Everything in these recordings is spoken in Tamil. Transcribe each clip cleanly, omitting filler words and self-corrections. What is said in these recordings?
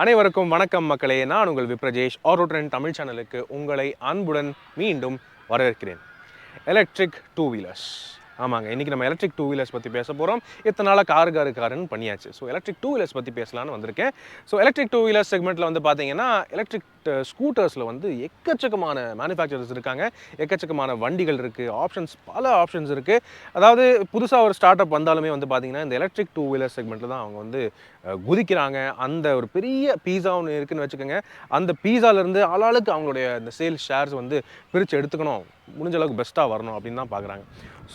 அனைவருக்கும் வணக்கம் மக்களே. நான் உங்கள் விப்ரஜேஷ். ஆட்டோ ட்ரெண்ட் தமிழ் சேனலுக்கு உங்களை அன்புடன் மீண்டும் வரவேற்கிறேன். Electric two wheelers. ஆமாங்க, இன்றைக்கி நம்ம எலக்ட்ரிக் டூ வீலர்ஸ் பற்றி பேச போகிறோம். இத்தனை நாளாக காருன்னு பண்ணியாச்சு. ஸோ எலக்ட்ரிக் டூ வீலர்ஸ் பற்றி பேசலான்னு வந்திருக்கேன். ஸோ எலக்ட்ரிக் டூ வீலர்ஸ் செக்மெண்ட்டில் வந்து பார்த்தீங்கன்னா எலக்ட்ரிக் ஸ்கூட்டர்ஸில் வந்து எக்கச்சக்கமான மேனுஃபேக்சரர்ஸ் இருக்காங்க, எக்கச்சக்கமான வண்டிகள் இருக்குது, பல ஆப்ஷன்ஸ் இருக்குது. அதாவது புதுசாக ஒரு ஸ்டார்ட் அப் வந்தாலுமே வந்து பார்த்தீங்கன்னா இந்த எலக்ட்ரிக் டூ வீலர் செக்மெண்ட்டில் தான் அவங்க வந்து குதிக்கிறாங்க. அந்த ஒரு பெரிய பீஸா ஒன்று இருக்குதுன்னு வச்சுக்கோங்க. அந்த பீஸாலேருந்து ஆளாளுக்கு அவங்களுடைய இந்த சேல்ஸ் ஷேர்ஸ் வந்து பிரித்து எடுத்துக்கணும், முடிஞ்ச அளவுக்கு பெஸ்ட்டாக வரணும் அப்படின்னு தான் பார்க்குறாங்க.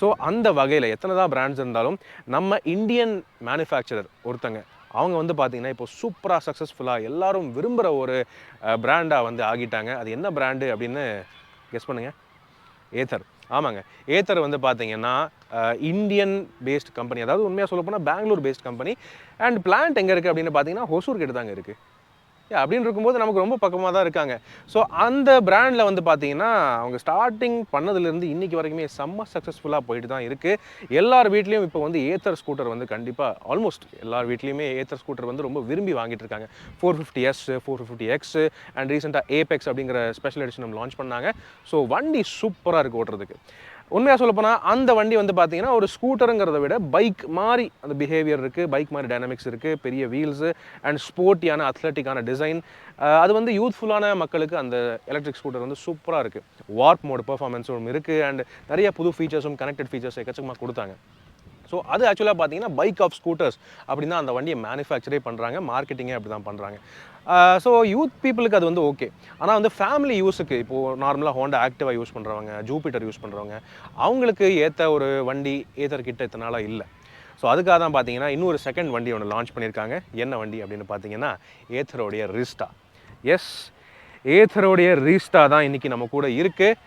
ஸோ அந்த வகையில் எத்தனை தான் பிராண்ட்ஸ் இருந்தாலும் நம்ம இந்தியன் மேனுஃபேக்சரர் ஒருத்தங்க அவங்க வந்து பார்த்திங்கன்னா இப்போ சூப்பராக சக்ஸஸ்ஃபுல்லாக எல்லாரும் விரும்புகிற ஒரு பிராண்டாக வந்து ஆகிட்டாங்க. அது என்ன பிராண்டு அப்படின்னு கெஸ் பண்ணுங்கள். ஏத்தர். ஆமாங்க, ஏத்தர் வந்து பார்த்தீங்கன்னா இந்தியன் பேஸ்ட் கம்பெனி. அதாவது உண்மையாக சொல்ல போனால் Bangalore based company. And plant எங்கே இருக்குது அப்படின்னு பார்த்தீங்கன்னா ஹொசூர் கிட்ட தாங்க இருக்குது. அப்படின்னு இருக்கும்போது நமக்கு ரொம்ப பக்கமாக தான் இருக்காங்க. ஸோ அந்த பிராண்டில் வந்து பார்த்தீங்கன்னா அவங்க ஸ்டார்டிங் பண்ணதுலேருந்து இன்றைக்கி வரைக்குமே செம்ம சக்ஸஸ்ஃபுல்லாக போயிட்டு தான் இருக்குது. எல்லார் வீட்லேயும் இப்போ வந்து ஏத்தர் ஸ்கூட்டர் வந்து கண்டிப்பாக ஆல்மோஸ்ட் எல்லார் வீட்லேயுமே ஏத்தர் ஸ்கூட்டர் வந்து ரொம்ப விரும்பி வாங்கிட்டு இருக்காங்க. 450S 450X அண்ட் ரீசெண்டாக ஏபெக்ஸ் அப்படிங்கிற ஸ்பெஷல் எடிஷன் நம்ம லான்ச் பண்ணாங்க. ஸோ வண்டி சூப்பராக இருக்குது ஓட்டுறதுக்கு. உண்மையாக சொல்லப்போனால் அந்த வண்டி வந்து பார்த்தீங்கன்னா ஒரு ஸ்கூட்டருங்கிறத விட பைக் மாதிரி அந்த பிஹேவியர் இருக்குது, பைக் மாதிரி டைனமிக்ஸ் இருக்குது, பெரிய வீல்ஸு அண்ட் ஸ்போர்ட்டியான அத்லட்டிக்கான டிசைன். அது வந்து யூத்ஃபுல்லான மக்களுக்கு அந்த எலக்ட்ரிக் ஸ்கூட்டர் வந்து சூப்பராக இருக்குது. வார்ப் மோடு பர்ஃபார்மன்ஸும் இருக்குது அண்ட் நிறைய புது ஃபீச்சர்ஸும் கனெக்டட் ஃபீச்சர்ஸ் எக்கச்சக்கமாக கொடுத்தாங்க. ஸோ அது ஆக்சுவலாக பார்த்தீங்கன்னா பைக் ஆஃப் ஸ்கூட்டர்ஸ் அப்படின்னு தான் அந்த வண்டியை மேனுஃபேக்சரே பண்ணுறாங்க, மார்க்கெட்டிங்கே அப்படி தான் பண்ணுறாங்க. ஸோ யூத் பீப்புளுக்கு அது வந்து ஓகே. ஆனால் வந்து ஃபேமிலி யூஸுக்கு இப்போது நார்மலாக ஹோண்டா ஆக்டிவா யூஸ் பண்ணுறவங்க, ஜூபிட்டர் யூஸ் பண்ணுறவங்க அவங்களுக்கு ஏற்ற ஒரு வண்டி ஏத்தர் கிட்ட இத்தனை நாளாக இல்லை. ஸோ அதுக்காக தான் பார்த்தீங்கன்னா இன்னொரு செகண்ட் வண்டி ஒன்று லான்ச் பண்ணியிருக்காங்க. என்ன வண்டி அப்படின்னு பார்த்தீங்கன்னா ஏத்தரோடைய ரீஸ்டா. எஸ், ஏத்தரோடைய ரீஸ்டா தான் இன்றைக்கி நம்ம கூட இருக்குது.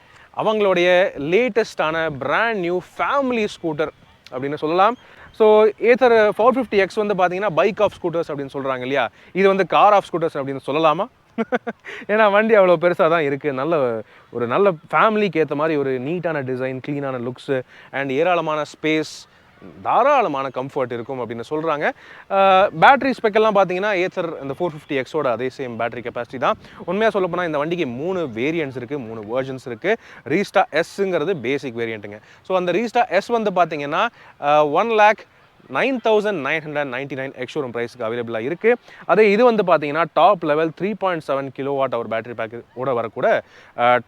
அவங்களுடைய லேட்டஸ்டான பிராண்ட் நியூ ஃபேமிலி ஸ்கூட்டர் அப்படின்னு சொல்லலாம். ஸோ ஏத்தர் 450X வந்து பார்த்தீங்கன்னா பைக் ஆஃப் ஸ்கூட்டர்ஸ் அப்படின்னு சொல்கிறாங்க இல்லையா, இது வந்து கார் ஆஃப் ஸ்கூட்டர்ஸ் அப்படின்னு சொல்லலாமா? ஏன்னா வண்டி அவ்வளோ பெருசாக தான் இருக்குது. நல்ல ஃபேமிலிக்கு ஏற்ற மாதிரி ஒரு நீட்டான டிசைன், க்ளீனான லுக்ஸு அண்ட் ஏராளமான ஸ்பேஸ், தாராளமான கம்ஃபர்ட் இருக்கும் அப்படின்னு சொல்கிறாங்க. பேட்டரி ஸ்பெக்கெல்லாம் பார்த்தீங்கன்னா ஏத்தர் இந்த 450Xோட அதே சேம் பேட்டரி கெப்பாசிட்டி தான். உண்மையாக சொல்ல போனால் இந்த வண்டிக்கு 3 வேரியன்ட்ஸ் இருக்குது, 3 வேர்ஜன்ஸ் இருக்குது. ரீஸ்டா எஸ்ஸுங்கிறது பேசிக் வேரியண்ட்டுங்க. ஸோ அந்த ரீஸ்டா எஸ் வந்து பார்த்தீங்கன்னா 1,09,999 எக்ஸ்ஷோரூம் ப்ரைஸுக்கு அவைலபிளாக இருக்குது. அதே இது வந்து பார்த்தீங்கன்னா டாப் லெவல் 3.7 kWh பேட்டரி பேக்கோட வரக்கூட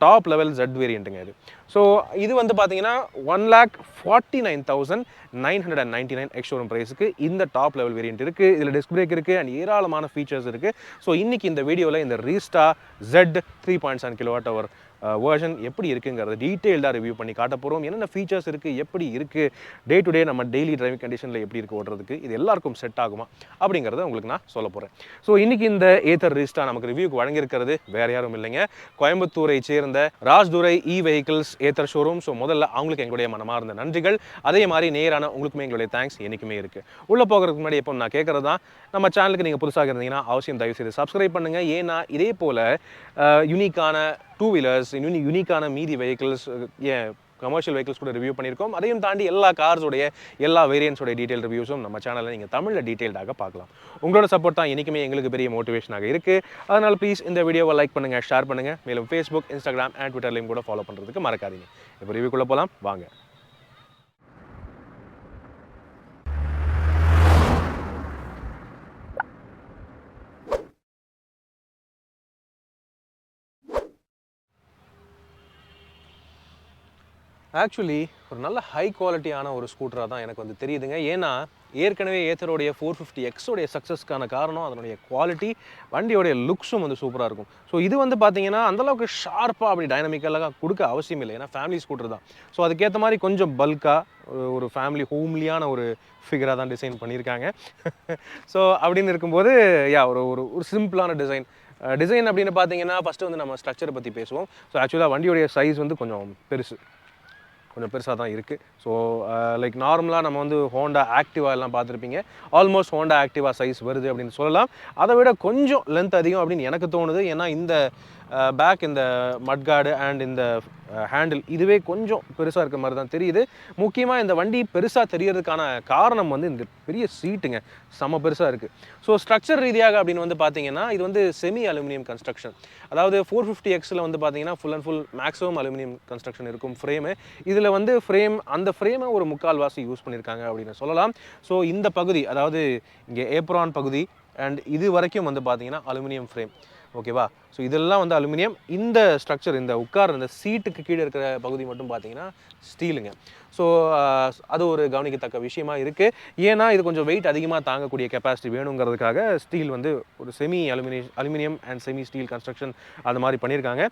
டாப் லெவல் Z வேரியண்ட்டுங்க இது. ஸோ இது வந்து பார்த்தீங்கன்னா 1,49,999 எக்ஸ்ஷோரூம் ப்ரைஸுக்கு இந்த டாப் லெவல் வேரியண்ட் இருக்குது. இதில் டிஸ்க் பிரேக் இருக்குது அண்ட் ஏராளமான ஃபீச்சர்ஸ் இருக்குது. ஸோ இன்றைக்கி இந்த வீடியோவில் இந்த ரீஸ்டா Z 3.7 kWh வேர்ஷன் எப்படி இருக்குங்கிறத டீட்டெயில்டாக ரிவ்யூ பண்ணி காட்ட போகிறோம். என்னென்ன ஃபீச்சர்ஸ் இருக்குது, எப்படி இருக்குது, டே டு டே நம்ம டெய்லி டிரைவிங் கண்டிஷனில் எப்படி இருக்குது ஓடுறதுக்கு, இது எல்லாருக்கும் செட் ஆகுமா அப்படிங்கிறத உங்களுக்கு நான் சொல்ல போகிறேன். ஸோ இன்றைக்கி இந்த ஏத்தர் ரீஸ்டா நமக்கு ரிவ்யூக்கு வழங்கியிருக்கிறது வேறு யாரும் இல்லைங்க, கோயம்புத்தூரை சேர்ந்த Rajdurai vehicles Ather showroom. So முதல்ல அவங்களுக்கு எங்களுடைய மனமார்ந்த நன்றிகள். அதே மாதிரி நேரான உங்களுக்குமே எங்களுடைய தேங்க்ஸ் என்றைக்குமே இருக்குது. உள்ளே போகிறதுக்கு முன்னாடி எப்போ நான் கேட்குறது தான், நம்ம சேனலுக்கு நீங்கள் புதுசாக இருந்தீங்கன்னா அவசியம் தயவுசெய்து சப்ஸ்கிரைப் பண்ணுங்கள். ஏன்னா இதே போல் யூனிக்கான டூ வீலர்ஸ், யூனிக்கான மீதி வெஹிக்கிள்ஸ், கமர்ஷியல் வெஹிக்கிள்ஸ் கூட ரிவ்யூ பண்ணியிருக்கோம். அதையும் தாண்டி எல்லா கார்ஸோடைய எல்லா வேரியன்ஸோடைய டீட்டெயில் ரிவ்யூஸும் நம்ம சேனலில் நீங்கள் தமிழில் டீட்டெயில்டாக பார்க்கலாம். உங்களோட சப்போர்ட் தான் என்றைக்குமே எங்களுக்கு பெரிய மோட்டிவேஷனாக இருக்குது. அதனால் ப்ளீஸ் இந்த வீடியோவை லைக் பண்ணுங்கள், ஷேர் பண்ணுங்கள். மேலும் ஃபேஸ்புக், இன்ஸ்டாகிராம் அண்ட் ட்விட்டர்லையும் கூட ஃபாலோ பண்ணுறதுக்கு மறக்காதீங்க. இப்போ ரிவ்யூக்குள்ளே போகலாம் வாங்க. ஆக்சுவலி ஒரு நல்ல ஹை குவாலிட்டியான ஒரு ஸ்கூட்டராக தான் எனக்கு வந்து தெரியுதுங்க. ஏன்னா ஏற்கனவே ஏத்தரோடைய 450Xோடைய சக்ஸஸ்க்கான காரணம் அதனுடைய குவாலிட்டி, வண்டியோடைய லுக்ஸும் வந்து சூப்பராக இருக்கும். ஸோ இது வந்து பார்த்தீங்கன்னா அந்தளவுக்கு ஷார்ப்பாக அப்படி டைனமிக்கலாக கொடுக்க அவசியம் இல்லை, ஏன்னா ஃபேமிலி ஸ்கூட்டர் தான். ஸோ அதுக்கேற்ற மாதிரி கொஞ்சம் பல்காக ஒரு ஃபேமிலி ஹோம்லியான ஒரு ஃபிகராக தான் டிசைன் பண்ணியிருக்காங்க. ஸோ அப்படின்னு இருக்கும்போது ஒரு ஒரு சிம்பிளான டிசைன் அப்படின்னு பார்த்தீங்கன்னா ஃபஸ்ட்டு வந்து நம்ம ஸ்ட்ரக்சரை பற்றி பேசுவோம். ஸோ ஆக்சுவலாக வண்டியோடைய சைஸ் வந்து கொஞ்சம் பெருசாக தான் இருக்குது. ஸோ லைக் நார்மலாக நம்ம வந்து ஹோண்டா ஆக்டிவா எல்லாம் பார்த்துருப்பீங்க, ஆல்மோஸ்ட் ஹோண்டா ஆக்டிவா சைஸ் வருது அப்படின்னு சொல்லலாம். அதை விட கொஞ்சம் லென்த் அதிகம் அப்படின்னு எனக்கு தோணுது. ஏன்னா இந்த பேக் இந்த மட்கார்டு அண்ட் இந்த ஹேண்டில் இதுவே கொஞ்சம் பெருசாக இருக்க மாதிரி தான் தெரியுது. முக்கியமாக இந்த வண்டி பெருசாக தெரியறதுக்கான காரணம் வந்து இந்த பெரிய சீட்டுங்க, செம பெருசாக இருக்குது. ஸோ ஸ்ட்ரக்சர் ரீதியாக அப்படின்னு வந்து பார்த்தீங்கன்னா இது வந்து செமி அலுமினியம் கன்ஸ்ட்ரக்ஷன். அதாவது 450Xல வந்து பார்த்தீங்கன்னா full and full maximum aluminium construction இருக்கும் ஃப்ரேமு. இதில் வந்து அந்த ஃப்ரேமை ஒரு முக்கால்வாசி யூஸ் பண்ணியிருக்காங்க அப்படின்னு சொல்லலாம். ஸோ இந்த பகுதி, அதாவது இங்கே ஏப்ரான் பகுதி அண்ட் இது வரைக்கும் வந்து பார்த்தீங்கன்னா அலுமினியம் ஃப்ரேம். ஓகேவா? ஸோ இதெல்லாம் வந்து அலுமினியம். இந்த ஸ்ட்ரக்சர், இந்த இந்த சீட்டுக்கு கீழே இருக்கிற பகுதி மட்டும் பார்த்தீங்கன்னா ஸ்டீலுங்க. ஸோ அது ஒரு கவனிக்கத்தக்க விஷயமா இருக்குது. ஏன்னா இது கொஞ்சம் வெயிட் அதிகமாக தாங்கக்கூடிய கெப்பாசிட்டி வேணுங்கிறதுக்காக ஸ்டீல் வந்து ஒரு semi aluminium and semi steel construction அது மாதிரி பண்ணியிருக்காங்க.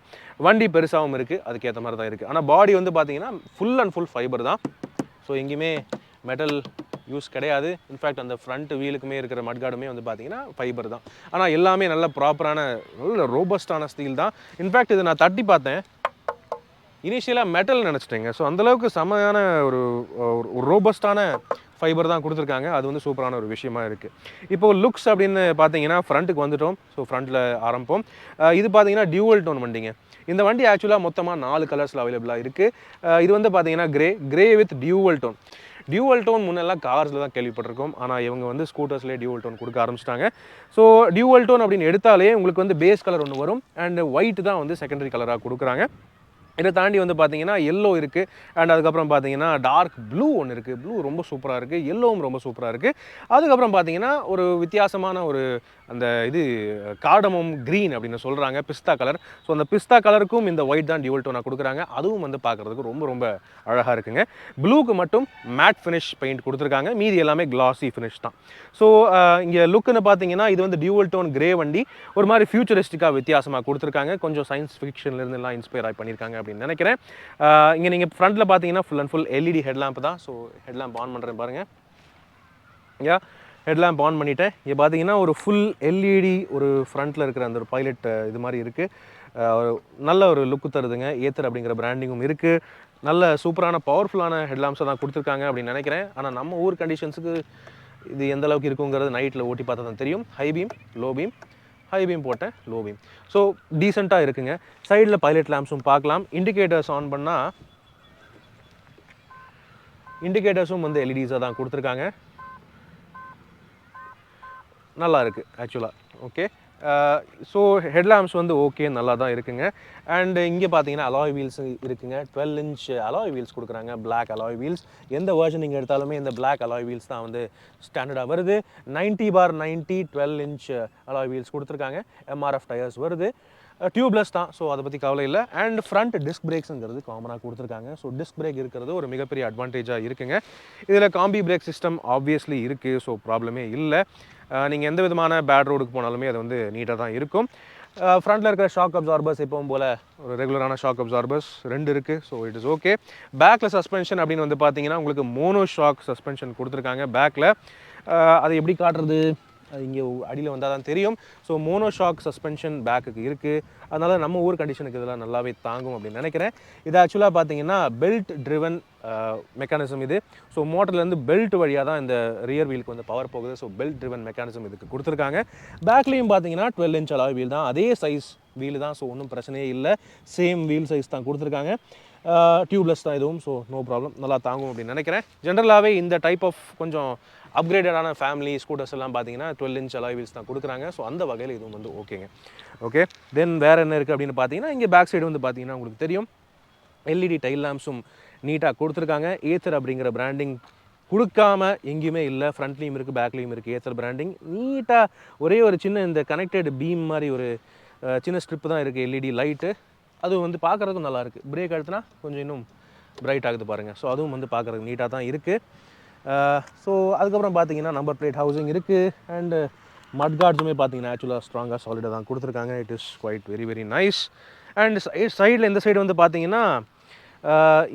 வண்டி பெருசாகவும் இருக்குது, அதுக்கேற்ற மாதிரி தான் இருக்குது. ஆனால் பாடி வந்து பார்த்தீங்கன்னா ஃபுல் அண்ட் ஃபுல் ஃபைபர் தான். ஸோ எங்கேயுமே மெட்டல் யூஸ் கிடையாது. இன்ஃபேக்ட் அந்த ஃப்ரண்ட் வீலுக்குமே இருக்கிற மட்கார்டுமே வந்து பார்த்தீங்கன்னா ஃபைபர் தான். ஆனால் எல்லாமே நல்ல ப்ராப்பரான நல்ல ரோபஸ்டான ஸ்டீல் தான். இன்ஃபேக்ட் இதை நான் தட்டி பார்த்தேன், இனிஷியலாக மெட்டல் நினச்சிட்டேங்க. ஸோ அந்தளவுக்கு செமையான ஒரு ரோபஸ்டான ஃபைபர் தான் கொடுத்துருக்காங்க. அது வந்து சூப்பரான ஒரு விஷயமா இருக்குது. இப்போது லுக்ஸ் அப்படின்னு பார்த்தீங்கன்னா ஃப்ரண்ட்டுக்கு வந்துட்டோம். ஸோ ஃப்ரண்ட்டில் ஆரம்பிப்போம். இது பார்த்தீங்கன்னா டியூவல் டோன் வண்டிங்க. இந்த வண்டி ஆக்சுவலாக மொத்தமாக 4 கலர்ஸில் அவைலபிளாக இருக்குது. இது வந்து பார்த்தீங்கன்னா grey with dual tone. Dual tone முன்னெல்லாம் கார்ஸில் தான் கேள்விப்பட்டிருக்கோம். ஆனால் இவங்க வந்து ஸ்கூட்டர்ஸ்லேயே டியூவல் டோன் கொடுக்க ஆரம்பிச்சிட்டாங்க. ஸோ டியூவல் டோன் அப்படின்னு எடுத்தாலே உங்களுக்கு வந்து பேஸ் கலர் ஒன்று வரும் அண்ட் ஒயிட் தான் வந்து செகண்டரி கலராக கொடுக்குறாங்க. இதை தாண்டி வந்து பார்த்தீங்கன்னா எல்லோ இருக்குது அண்ட் அதுக்கப்புறம் பார்த்தீங்கன்னா டார்க் ப்ளூ ஒன்று இருக்குது. ப்ளூ ரொம்ப சூப்பராக இருக்குது, எல்லோவும் ரொம்ப சூப்பராக இருக்குது. அதுக்கப்புறம் பார்த்தீங்கன்னா ஒரு வித்தியாசமான ஒரு அந்த இது கார்டமம் க்ரீன் அப்படின்னு சொல்கிறாங்க, பிஸ்தா கலர். ஸோ அந்த பிஸ்தா கலருக்கும் இந்த ஒயிட் தான் டியூவல் டோனாக கொடுக்குறாங்க. அதுவும் வந்து பார்க்குறதுக்கு ரொம்ப ரொம்ப அழகாக இருக்குங்க. ப்ளூக்கு மட்டும் மேட் ஃபினிஷ் பெயிண்ட் கொடுத்துருக்காங்க, மீதி எல்லாமே கிளாசி ஃபினிஷ் தான். ஸோ இங்கே லுக்குன்னு பார்த்தீங்கன்னா இது வந்து டியூவல் டோன் கிரே வண்டி, ஒரு மாதிரி ஃபியூச்சரிஸ்டிக்காக வித்தியாசமாக கொடுத்துருக்காங்க. கொஞ்சம் சயின்ஸ் ஃபிக்ஷன்லேருந்து எல்லாம் இன்ஸ்பயர் ஆகி பண்ணியிருக்காங்க அப்படின்னு நினைக்கிறேன். இங்கே நீங்கள் ஃப்ரண்ட்டில் பார்த்தீங்கன்னா full and full LED headlamp தான். ஸோ ஹெட்லாம்ப் ஆன் பண்ணுறேன் பாருங்கள். ஹெட்லாம்ப் ஆன் பண்ணிவிட்டேன். இங்கே பார்த்தீங்கன்னா ஒரு ஃபுல் எல்இடி ஒரு ஃப்ரண்ட்டில் இருக்கிற அந்த ஒரு பைலட் இது மாதிரி இருக்குது. நல்ல ஒரு லுக்கு தருதுங்க. ஏத்தர் அப்படிங்கிற பிராண்டிங்கும் இருக்குது. நல்ல சூப்பரான பவர்ஃபுல்லான ஹெட்லாம்ஸை தான் கொடுத்துருக்காங்க அப்படின்னு நினைக்கிறேன். ஆனால் நம்ம ஊர் கண்டிஷன்ஸுக்கு இது எந்த அளவுக்கு இருக்குங்கிறது நைட்டில் ஓட்டி பார்த்தா தான் தெரியும். High beam, low beam, high beam போட்டேன், லோ பீம். ஸோ டீசெண்டாக இருக்குங்க. சைடில் பைலட் லேம்ப்ஸும் பார்க்கலாம். இண்டிகேட்டர்ஸ் ஆன் பண்ணால் இண்டிகேட்டர்ஸும் வந்து எல்இடிஸாக தான் கொடுத்துருக்காங்க. நல்லா இருக்குது ஆக்சுவலாக. ஓகே, ஸோ ஹெட்லாம்ப்ஸ் வந்து ஓகே, நல்லா தான் இருக்குங்க. அண்டு இங்கே பார்த்தீங்கன்னா அலாய் வீல்ஸ் இருக்குங்க. 12 inch அலாய் வீல்ஸ் கொடுக்குறாங்க, பிளாக் அலாய் வீல்ஸ். எந்த வேர்ஷன் நீங்கள் எடுத்தாலுமே இந்த பிளாக் அலாய் வீல்ஸ் தான் வந்து ஸ்டாண்டர்டாக வருது. 90/90 12 inch அலாய் வீல்ஸ் கொடுத்துருக்காங்க. எம்ஆர்எஃப் டயர்ஸ் வருது. டியூப்லெஸ் தான், ஸோ அதை பற்றி கவலை இல்லை. அண்ட் ஃப்ரண்ட் டிஸ்க் பிரேக்ஸுங்கிறது காமனாக கொடுத்துருக்காங்க. ஸோ டிஸ்க் பிரேக் இருக்கிறது ஒரு மிகப்பெரிய அட்வான்டேஜாக இருக்குங்க. இதில் காம்பி பிரேக் சிஸ்டம் ஆப்வியஸ்லி இருக்குது, ஸோ ப்ராப்ளமே இல்லை. நீங்கள் எந்த விதமான பேட் ரோடுக்கு போனாலுமே அது வந்து நீட்டாக தான் இருக்கும். ஃப்ரண்ட்டில் இருக்கிற ஷாக் அப்சார்பர்ஸ் எப்பவும் போல் ஒரு ரெகுலரான ஷாக் அப்சார்பர்ஸ் 2 இருக்குது. So it is okay. பேக்கில் சஸ்பென்ஷன் அப்படின்னு வந்து பார்த்தீங்கன்னா உங்களுக்கு மோனோ ஷாக் சஸ்பென்ஷன் கொடுத்துருக்காங்க பேக்கில். அதை எப்படி காட்டுறது, அது இங்கே அடியில் வந்தால் தான் தெரியும். ஸோ மோனோ ஷாக் சஸ்பென்ஷன் பேக்குக்கு இருக்குது. அதனால் நம்ம ஊர் கண்டிஷனுக்கு இதெல்லாம் நல்லாவே தாங்கும் அப்படின்னு நினைக்கிறேன். இது ஆக்சுவலாக பார்த்தீங்கன்னா பெல்ட் ட்ரிவன் மெக்கானிசம் இது. ஸோ மோட்டர்லேருந்து பெல்ட் வழியாக தான் இந்த ரியர் வீலுக்கு வந்து பவர் போகுது. ஸோ பெல்ட் ட்ரிவன் மெக்கானிசம் இதுக்கு கொடுத்துருக்காங்க. பேக்லேயும் பார்த்தீங்கன்னா 12 inch அலாய் வீல் தான், அதே சைஸ் வீல் தான். ஸோ ஒன்றும் பிரச்சனையே இல்லை, சேம் வீல் சைஸ் தான் கொடுத்துருக்காங்க. டியூப்லெஸ் தான் இதுவும், ஸோ நோ ப்ராப்ளம், நல்லா தாங்கும் அப்படின்னு நினைக்கிறேன். ஜென்ரலாகவே இந்த டைப் ஆஃப் கொஞ்சம் அப்கிரேடடான ஃபேமிலி ஸ்கூட்டர்ஸ் எல்லாம் பார்த்தீங்கன்னா 12 inch அலாய் வீல்ஸ் தான் கொடுக்குறாங்க. ஸோ அந்த வகையில் இதுவும் வந்து ஓகேங்க. ஓகே, தென் வேறு என்ன இருக்குது அப்படின்னு பார்த்தீங்கன்னா இங்கே பேக் சைடு வந்து பார்த்தீங்கன்னா உங்களுக்கு தெரியும் எல்இடி டைல் லேம்ப்ஸும் நீட்டாக கொடுத்துருக்காங்க. ஏத்தர் அப்படிங்கிற பிராண்டிங் கொடுக்காம எங்கேயுமே இல்லை. ஃப்ரண்ட்லேயும் இருக்குது, பேக்லேயும் இருக்குது ஏத்தர் பிராண்டிங். நீட்டாக ஒரே ஒரு சின்ன இந்த கனெக்டட் பீம் மாதிரி ஒரு சின்ன ஸ்ட்ரிப்பு தான் இருக்குது எல்இடி லைட்டு. அது வந்து பார்க்குறதுக்கும் நல்லாயிருக்கு. பிரேக் அழுத்தினா கொஞ்சம் இன்னும் பிரைட் ஆகுது பாருங்கள். ஸோ அதுவும் வந்து பார்க்குறதுக்கு நீட்டாக தான் இருக்குது. ஸோ அதுக்கப்புறம் பார்த்தீங்கன்னா நம்பர் பிளேட் ஹவுசிங் இருக்குது. அண்டு மட்கார்ட்ஸுமே பார்த்தீங்கன்னா ஆக்சுவலாக ஸ்ட்ராங்காக சாலிடாக தான் கொடுத்துருக்காங்க. It is quite very very nice. And சைடில் இந்த சைடு வந்து பார்த்தீங்கன்னா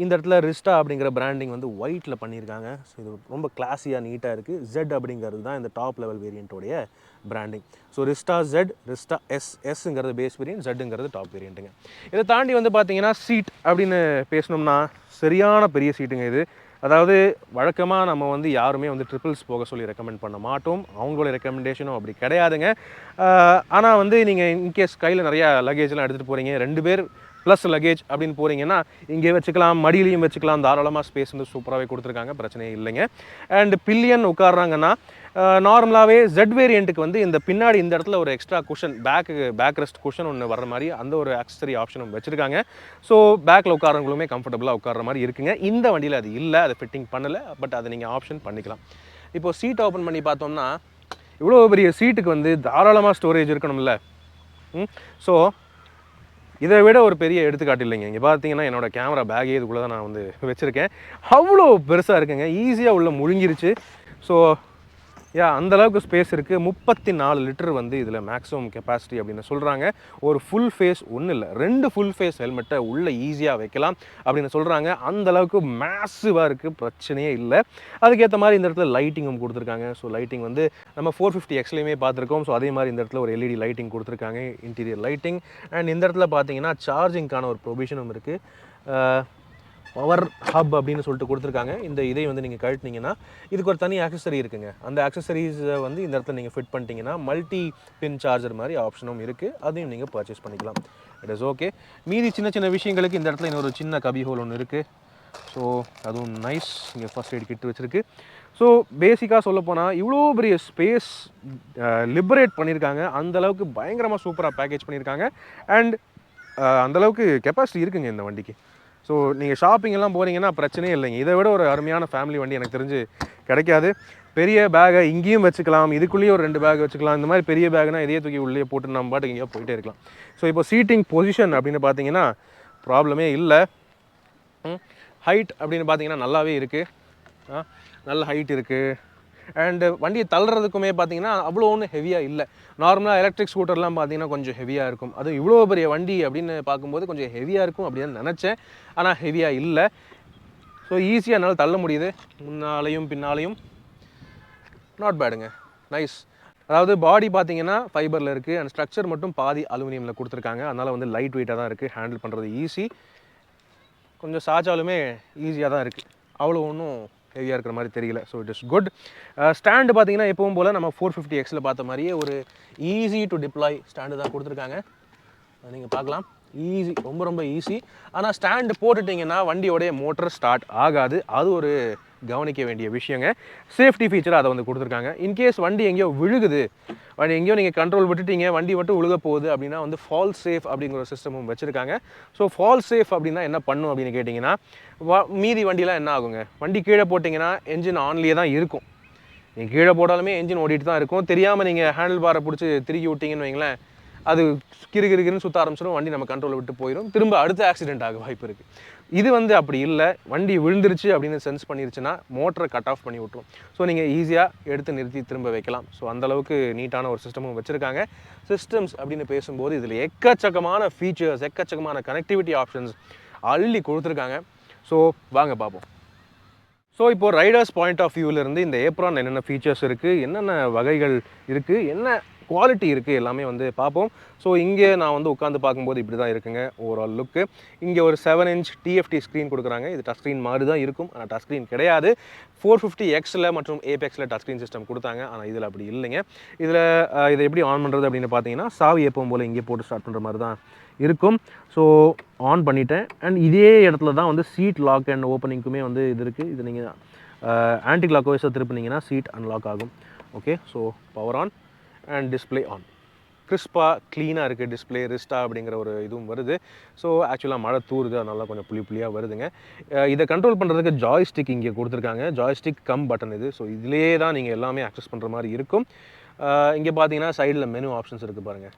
இந்த இடத்துல ரிஸ்டா அப்படிங்கிற பிராண்டிங் வந்து ஒயிட்டில் பண்ணியிருக்காங்க. ஸோ இது ரொம்ப கிளாஸியாக நீட்டாக இருக்குது. ஜெட் அப்படிங்கிறது தான் இந்த டாப் லெவல் வேரியண்ட்டோடைய branding. So Rizta Z, Rizta எஸ்ங்கிறது பேஸ் வேரியன்ட், ஜெட்டுங்கிறது டாப் வேரியண்ட்டுங்க. இதை தாண்டி வந்து பார்த்தீங்கன்னா சீட் அப்படின்னு பேசணும்னா சரியான பெரிய சீட்டுங்க இது. அதாவது வழக்கமாக நம்ம வந்து யாருமே வந்து ட்ரிபிள்ஸ் போக சொல்லி ரெக்கமெண்ட் பண்ண மாட்டோம். அவங்களோட ரெக்கமெண்டேஷனும் அப்படி கிடையாதுங்க. ஆனால் வந்து நீங்கள் இன்கேஸ் கையில் நிறையா லக்கேஜ்லாம் எடுத்துகிட்டு போகிறீங்க, 2 பேர் ப்ளஸ் லக்கேஜ் அப்படின்னு போகிறீங்கன்னா இங்கே வச்சுக்கலாம், மடியிலையும் வச்சுக்கலாம், தாராளமாக ஸ்பேஸ் வந்து சூப்பராகவே கொடுத்துருக்காங்க, பிரச்சனையே இல்லைங்க. அண்ட் பில்லியன் உட்காடுறாங்கன்னா நார்மலாகவே ஜெட் வேரியண்ட்டுக்கு வந்து இந்த பின்னாடி இந்த இடத்துல ஒரு extra cushion back rest cushion ஒன்று வர்ற மாதிரி அந்த ஒரு ஆக்சசரி ஆப்ஷனும் வச்சுருக்காங்க. ஸோ பேக்கில் உட்காரவங்களுமே கம்ஃபர்டபுளாக உட்கார்ற மாதிரி இருக்குங்க. இந்த வண்டியில் அது இல்லை, அதை ஃபிட்டிங் பண்ணலை, பட் அதை நீங்கள் ஆப்ஷன் பண்ணிக்கலாம். இப்போது சீட் ஓப்பன் பண்ணி பார்த்தோம்னா இவ்வளோ பெரிய சீட்டுக்கு வந்து தாராளமாக ஸ்டோரேஜ் இருக்கணும்ல. ஸோ இதை விட ஒரு பெரிய எடுத்துக்காட்டு இல்லைங்க. இங்கே பார்த்தீங்கன்னா என்னோடய கேமரா பேக்கே இதுக்குள்ளே தான் நான் வந்து வச்சுருக்கேன். அவ்வளோ பெருசாக இருக்குங்க, ஈஸியாக உள்ள முழுங்கிருச்சு. ஸோ அந்தளவுக்கு ஸ்பேஸ் இருக்குது. 34 லிட்டர் வந்து இதில் மேக்ஸிமம் கெப்பாசிட்டி அப்படின்னு சொல்கிறாங்க. ஒரு ஃபுல் ஃபேஸ் ஒன்றும் இல்லை, 2 ஃபுல் ஃபேஸ் ஹெல்மெட்டை உள்ளே ஈஸியாக வைக்கலாம் அப்படின்னு சொல்கிறாங்க. அந்தளவுக்கு மேசிவாக இருக்குது, பிரச்சனையே இல்லை. அதுக்கேற்ற மாதிரி இந்த இடத்துல லைட்டிங்கும் கொடுத்துருக்காங்க. ஸோ லைட்டிங் வந்து நம்ம 450Xலையுமே பார்த்துருக்கோம். ஸோ அதே மாதிரி இந்த இடத்துல ஒரு LED லைட்டிங் கொடுத்துருக்காங்க, இன்டீரியர் லைட்டிங். அண்ட் இந்த இடத்துல பார்த்தீங்கன்னா சார்ஜிங்க்கான ஒரு ப்ரொவிஷனும் இருக்குது. பவர் ஹப் அப்படின்னு சொல்லிட்டு கொடுத்துருக்காங்க. இதை வந்து நீங்கள் கழட்டினீங்கன்னா இதுக்கு ஒரு தனி ஆக்சசரி இருக்குங்க. அந்த ஆக்சசரிஸை வந்து இந்த இடத்துல நீங்கள் ஃபிட் பண்ணிட்டீங்கன்னா மல்டி பின் சார்ஜர் மாதிரி ஆப்ஷனும் இருக்குது, அதையும் நீங்கள் பர்ச்சேஸ் பண்ணிக்கலாம். It is okay. மீதி சின்ன சின்ன விஷயங்களுக்கு இந்த இடத்துல இன்னொரு சின்ன கபி ஹோல் ஒன்று இருக்குது. ஸோ அதுவும் நைஸ். இங்கே ஃபஸ்ட் எய்ட் கிட் வச்சுருக்கு. ஸோ பேசிக்காக சொல்லப்போனால் இவ்வளோ பெரிய ஸ்பேஸ் லிபரேட் பண்ணியிருக்காங்க. அந்தளவுக்கு பயங்கரமாக சூப்பராக பேக்கேஜ் பண்ணியிருக்காங்க. அண்ட் அந்தளவுக்கு கெப்பாசிட்டி இருக்குங்க இந்த வண்டிக்கு. ஸோ நீங்கள் ஷாப்பிங்கெல்லாம் போகிறீங்கன்னா பிரச்சனையே இல்லைங்க. இதை விட ஒரு அருமையான ஃபேமிலி வண்டி எனக்கு தெரிஞ்சு கிடைக்காது. பெரிய பேகை இங்கேயும் வச்சுக்கலாம், இதுக்குள்ளேயே ஒரு 2 பேக் வச்சுக்கலாம். இந்த மாதிரி பெரிய பேக்னால் இதே தூக்கி உள்ளே போட்டு நம்ம பாட்டுக்கு எங்கேயோ போயிட்டே இருக்கலாம். ஸோ இப்போ சீட்டிங் பொசிஷன் அப்படின்னு பார்த்தீங்கன்னா ப்ராப்ளமே இல்லை. ஹைட் அப்படின்னு பார்த்தீங்கன்னா நல்லாவே இருக்குது, நல்ல ஹைட் இருக்குது. அண்டு வண்டியை தள்ளுறதுக்குமே பார்த்தீங்கன்னா அவ்வளோ ஒன்றும் ஹெவியாக இல்லை. நார்மலாக எலக்ட்ரிக் ஸ்கூட்டர்லாம் பார்த்தீங்கன்னா கொஞ்சம் ஹெவியாக இருக்கும். அதுவும் இவ்வளோ பெரிய வண்டி அப்படின்னு பார்க்கும்போது கொஞ்சம் ஹெவியாக இருக்கும் அப்படின்னு நினச்சேன், ஆனால் ஹெவியாக இல்லை. ஸோ ஈஸியாக என்னால் தள்ள முடியுது, முன்னாலையும் பின்னாலையும். Not பேடுங்க, nice. அதாவது பாடி பார்த்தீங்கன்னா ஃபைபரில் இருக்குது, அண்ட் ஸ்ட்ரக்சர் மட்டும் பாதி அலுமினியமில் கொடுத்துருக்காங்க. அதனால் வந்து லைட் வெயிட்டாக தான் இருக்குது, ஹேண்டில் பண்ணுறது ஈஸி. கொஞ்சம் சாச்சாலுமே ஈஸியாக தான் இருக்குது, அவ்வளோ ஒன்றும் ஹெவியாக இருக்கிற மாதிரி தெரியல. So it is good. Stand பார்த்தீங்கன்னா எப்பவும் போல் நம்ம 450Xல பார்த்த மாதிரியே ஒரு ஈஸி டு டிப்ளாய் ஸ்டாண்டு தான் கொடுத்துருக்காங்க. நீங்கள் பார்க்கலாம், ஈஸி, ரொம்ப ரொம்ப ஈஸி. ஆனால் ஸ்டாண்டு போட்டுட்டிங்கன்னா வண்டியோடைய மோட்டர் ஸ்டார்ட் ஆகாது, அது ஒரு கவனிக்க வேண்டிய விஷயங்க. சேஃப்டி ஃபீச்சர் அதை வந்து கொடுத்துருக்காங்க. இன்கேஸ் வண்டி எங்கேயோ விழுகுது, வண்டி எங்கேயோ நீங்கள் கண்ட்ரோல் விட்டுட்டீங்க, வண்டி மட்டும் விழுக போகுது அப்படின்னா வந்து ஃபால் சேஃப் அப்படிங்கிற ஒரு சிஸ்டமும் வச்சுருக்காங்க. ஸோ ஃபால் சேஃப் அப்படின்னா என்ன பண்ணும் அப்படின்னு கேட்டிங்கன்னா, மீதி வண்டிலாம் என்ன ஆகுங்க, வண்டி கீழே போட்டிங்கன்னா என்ஜின் ஆன்லேயே தான் இருக்கும். நீங்கள் கீழே போட்டாலுமே என்ஜின் ஓடிட்டு தான் இருக்கும். தெரியாமல் நீங்கள் ஹேண்டில் பாரை பிடிச்சி திருக்கி விட்டிங்கன்னு வைங்களேன், அது கிறுகிறுன்னு சுற்ற ஆரம்பிச்சிடும், வண்டி நம்ம கண்ட்ரோலை விட்டு போயிடும், திரும்ப அடுத்த ஆக்சிடென்ட் ஆக வாய்ப்பு இருக்குது. இது வந்து அப்படி இல்லை, வண்டி விழுந்துருச்சு அப்படின்னு சென்ஸ் பண்ணிருச்சுன்னா மோட்டரை கட் ஆஃப் பண்ணி விட்டுரும். ஸோ நீங்கள் ஈஸியாக எடுத்து நிறுத்தி திரும்ப வைக்கலாம். ஸோ அந்தளவுக்கு நீட்டான ஒரு சிஸ்டமும் வச்சுருக்காங்க. சிஸ்டம்ஸ் அப்படின்னு பேசும்போது இதில் எக்கச்சக்கமான ஃபீச்சர்ஸ், எக்கச்சக்கமான கனெக்டிவிட்டி ஆப்ஷன்ஸ் அள்ளி கொடுத்துருக்காங்க. ஸோ வாங்க பார்ப்போம். ஸோ இப்போது ரைடர்ஸ் பாயிண்ட் ஆஃப் வியூவிலேருந்து இந்த ஏப்ரான் என்னென்ன ஃபீச்சர்ஸ் இருக்குது, என்னென்ன வகைகள் இருக்குது, என்ன குவாலிட்டி இருக்குது, எல்லாமே வந்து பார்ப்போம். ஸோ இங்கே நான் வந்து உட்காந்து பார்க்கும்போது இப்படி தான் இருக்குங்க ஓவரால் லுக்கு. இங்கே ஒரு 7 inch TFT ஸ்க்ரீன் கொடுக்குறாங்க. இது டச் ஸ்க்ரீன் மாதிரி தான் இருக்கும், ஆனால் டச் ஸ்க்ரீன் கிடையாது. 450Xல மற்றும் ஏபெக்ஸில் டச் ஸ்க்ரீன் சிஸ்டம் கொடுத்தாங்க, ஆனால் இதில் அப்படி இல்லைங்க. இதில் இதை எப்படி ஆன் பண்ணுறது அப்படின்னு பார்த்தீங்கன்னா, சாவி எப்பவும் போல் இங்கே போட்டு ஸ்டார்ட் பண்ணுற மாதிரி தான் இருக்கும். ஸோ ஆன் பண்ணிட்டேன். அண்ட் இதே இடத்துல தான் வந்து சீட் லாக் அண்ட் ஓப்பனிங்க்குமே வந்து இது இருக்குது. இது நீங்கள் ஆன்டி கிளாக் வைஸாக திருப்பினீங்கன்னா சீட் அன்லாக் ஆகும். Okay, so power on and display on. கிறிஸ்பாக க்ளீனாக இருக்குது டிஸ்பிளே, ரிஸ்டா அப்படிங்கிற ஒரு இதுவும் வருது. ஸோ ஆக்சுவலாக மழை தூருது, அதனால கொஞ்சம் புளியாக வருதுங்க. இதை கண்ட்ரோல் பண்ணுறதுக்கு ஜாய்ஸ்டிக் இங்கே கொடுத்துருக்காங்க. ஜாய்ஸ்டிக் கம் பட்டன் இது. ஸோ இதிலே தான் நீங்கள் எல்லாமே ஆக்சஸ் பண்ணுற மாதிரி இருக்கும். இங்கே பார்த்தீங்கன்னா சைடில் மெனு ஆப்ஷன்ஸ் இருக்குது பாருங்கள்.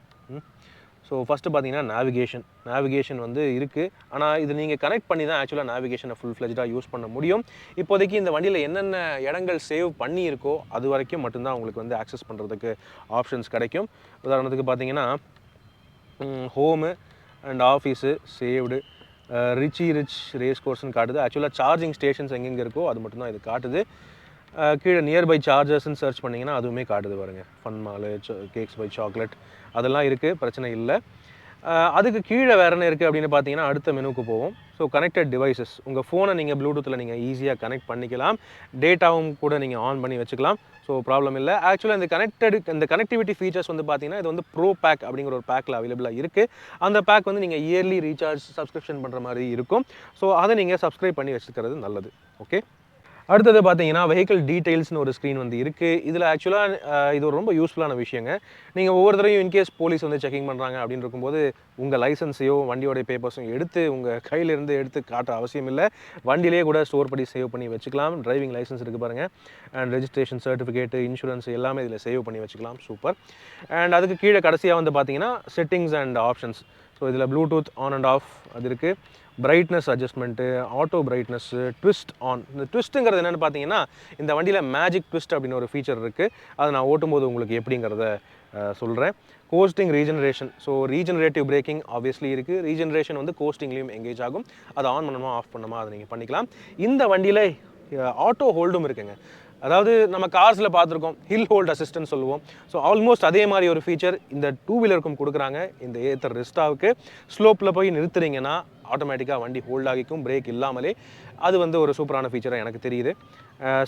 ஸோ ஃபஸ்ட்டு பார்த்தீங்கன்னா நேவிகேஷன் வந்து இருக்குது. ஆனால் இது நீங்கள் கனெக்ட் பண்ணி தான் ஆக்சுவலாக நேவிகேஷனை ஃபுல் ஃப்ளெஜ்டாக யூஸ் பண்ண முடியும். இப்போதைக்கு இந்த வண்டியில் என்னென்ன இடங்கள் சேவ் பண்ணியிருக்கோ அது வரைக்கும் மட்டும்தான் உங்களுக்கு வந்து ஆக்சஸ் பண்ணுறதுக்கு ஆப்ஷன்ஸ் கிடைக்கும். உதாரணத்துக்கு பார்த்தீங்கன்னா home and office saved, reach race கோர்ஸ்னு காட்டுது. ஆக்சுவலாக சார்ஜிங் ஸ்டேஷன்ஸ் எங்கெங்கே இருக்கோ அது மட்டும்தான் இது காட்டுது. கீழே நியர்பை சார்ஜர்ஸ்ன்னு சர்ச் பண்ணிங்கன்னா அதுவுமே காட்டுது பாருங்கள். Fun mall, cakes by chocolate அதெல்லாம் இருக்குது, பிரச்சனை இல்லை. அதுக்கு கீழே வேறு என்ன இருக்குது அப்படின்னு பார்த்தீங்கன்னா அடுத்த மெனுவுக்கு போவோம். ஸோ கனெக்டட் டிவைசஸ் உங்கள் ஃபோனை நீங்கள் ப்ளூடூத்தில் நீங்கள் ஈஸியாக கனெக்ட் பண்ணிக்கலாம், டேட்டாவும் கூட நீங்கள் ஆன் பண்ணி வச்சுக்கலாம். ஸோ ப்ராப்ளம் இல்லை. ஆக்சுவலாக இந்த கனெக்டிவிட்டி ஃபீச்சர்ஸ் வந்து பார்த்தீங்கன்னா இது வந்து ப்ரோ பேக் அப்படிங்கிற ஒரு பேக்கில் அவைலபிளாக இருக்குது. அந்த பேக் வந்து நீங்கள் இயர்லி ரீசார்ஜ் சப்ஸ்கிரிப்ஷன் பண்ணுற மாதிரி இருக்கும். ஸோ அதை நீங்கள் சப்ஸ்கிரைப் பண்ணி வச்சுக்கிறது நல்லது. ஓகே, அடுத்தது பார்த்தீங்கன்னா வெஹிக்கிள் டீட்டெயில்ஸ்னு ஒரு ஸ்க்ரீன் வந்து இருக்குது. இதில் ஆக்சுவலாக இது ஒரு ரொம்ப யூஸ்ஃபுல்லான விஷயங்க. நீங்கள் ஒவ்வொரு தடவையும் இன்கேஸ் போலீஸ் வந்து செக்கிங் பண்ணுறாங்க அப்படின்னு இருக்கும்போது உங்கள் லைசன்ஸையோ வண்டியோடைய பேப்பர்ஸும் எடுத்து உங்கள் கையிலேருந்து எடுத்து காட்ட அவசியம் இல்லை. வண்டியிலேயே கூட ஸ்டோர் பண்ணி சேவ் பண்ணி வச்சுக்கலாம். டிரைவிங் லைசன்ஸ் இருக்குது பாருங்கள், அண்ட் ரெஜிஸ்ட்ரேஷன் சர்டிஃபிகேட்டு, இன்சூரன்ஸ் எல்லாமே இதில் சேவ் பண்ணி வச்சுக்கலாம். சூப்பர். அண்ட் அதுக்கு கீழே கடைசியாக வந்து பார்த்தீங்கன்னா செட்டிங்ஸ் அண்ட் ஆப்ஷன்ஸ். ஸோ இதில் ப்ளூடூத் ஆன் அண்ட் ஆஃப் அது இருக்குது, brightness adjustment, auto brightness, twist on. இந்த ட்விஸ்ட்டுங்கிறது என்னென்னு பார்த்தீங்கன்னா இந்த வண்டியில் மேஜிக் ட்விஸ்ட் அப்படின்னு ஒரு ஃபீச்சர் இருக்குது. அதை நான் ஓட்டும்போது உங்களுக்கு எப்படிங்கிறத சொல்கிறேன். Coasting regeneration, so regenerative braking obviously இருக்குது. ரீஜெனரேஷன் வந்து கோஸ்டிங்லேயும் எங்கேஜ் ஆகும். அதை ஆன் பண்ணணுமா ஆஃப் பண்ணணுமா அதை நீங்கள் பண்ணிக்கலாம். இந்த வண்டியில் ஆட்டோ ஹோல்டும் இருக்குங்க. அதாவது நம்ம கார்ஸில் பார்த்துருக்கோம் ஹில் ஹோல்ட் அசிஸ்டன்ட் சொல்லுவோம். ஸோ ஆல்மோஸ்ட் அதே மாதிரி ஒரு ஃபீச்சர் இந்த டூ வீலருக்கும் கொடுக்குறாங்க. இந்த ஏத்தர் ரிஸ்டாவுக்கு ஸ்லோப்பில் போய் நிறுத்துறீங்கன்னா ஆட்டோமேட்டிக்காக வண்டி ஹோல்ட் ஆகிக்கும், பிரேக் இல்லாமலே. அது வந்து ஒரு சூப்பரான ஃபீச்சராக எனக்கு தெரியுது.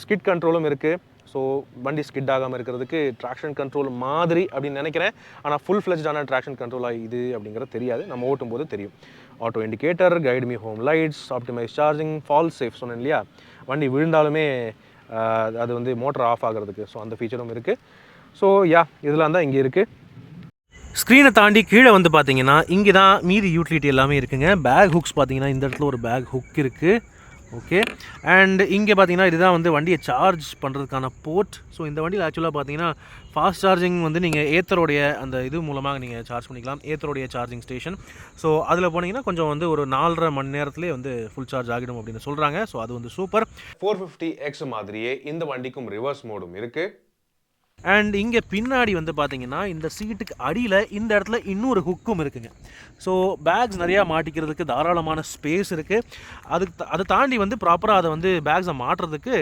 ஸ்கிட் கண்ட்ரோலும் இருக்குது. ஸோ வண்டி ஸ்கிட் ஆகாமல் இருக்கிறதுக்கு ட்ராக்ஷன் கண்ட்ரோல் மாதிரி அப்படின்னு நினைக்கிறேன். ஆனால் ஃபுல் ஃப்ளெஜ்டான ட்ராக்ஷன் கண்ட்ரோலாக இது அப்படிங்கிறது தெரியாது, நம்ம ஓட்டும் போது தெரியும். Auto indicator, guide me home lights, optimise charging, fall safe சொன்னேன் இல்லையா, வண்டி விழுந்தாலுமே அது வந்து மோட்டர் ஆஃப் ஆகிறதுக்கு. ஸோ அந்த ஃபீச்சரும் இருக்குது. ஸோ இதெல்லாம் தான் இங்கே இருக்குது. ஸ்க்ரீனை தாண்டி கீழே வந்து பார்த்தீங்கன்னா இங்கே தான் மீதி யூட்டிலிட்டி எல்லாமே இருக்குங்க. பேக் ஹுக்ஸ் பார்த்தீங்கன்னா இந்த இடத்துல ஒரு பேக் ஹுக் இருக்குது. ஓகே, அண்ட் இங்கே பார்த்தீங்கன்னா இதுதான் வந்து வண்டியை சார்ஜ் பண்ணுறதுக்கான போர்ட். ஸோ இந்த வண்டியில் ஆக்சுவலாக பார்த்தீங்கன்னா ஃபாஸ்ட் சார்ஜிங் வந்து நீங்கள் ஏத்தரோடைய அந்த இது மூலமாக நீங்கள் சார்ஜ் பண்ணிக்கலாம், ஏத்தரோடைய சார்ஜிங் ஸ்டேஷன். ஸோ அதில் போனீங்கன்னா கொஞ்சம் வந்து ஒரு 4.5 மணி நேரத்துலேயே வந்து ஃபுல் சார்ஜ் ஆகிடும் அப்படின்னு சொல்கிறாங்க. ஸோ அது வந்து சூப்பர். 450X மாதிரியே இந்த வண்டிக்கும் ரிவர்ஸ் மோடும் இருக்குது. அண்ட் இங்கே பின்னாடி வந்து பார்த்தீங்கன்னா இந்த சீட்டுக்கு அடியில் இந்த இடத்துல இன்னொரு ஹுக்கும் இருக்குங்க. ஸோ பேக்ஸ் நிறையா மாட்டிக்கிறதுக்கு தாராளமான ஸ்பேஸ் இருக்குது. அதை தாண்டி வந்து ப்ராப்பராக அதை வந்து பேக்ஸை மாட்டுறதுக்கு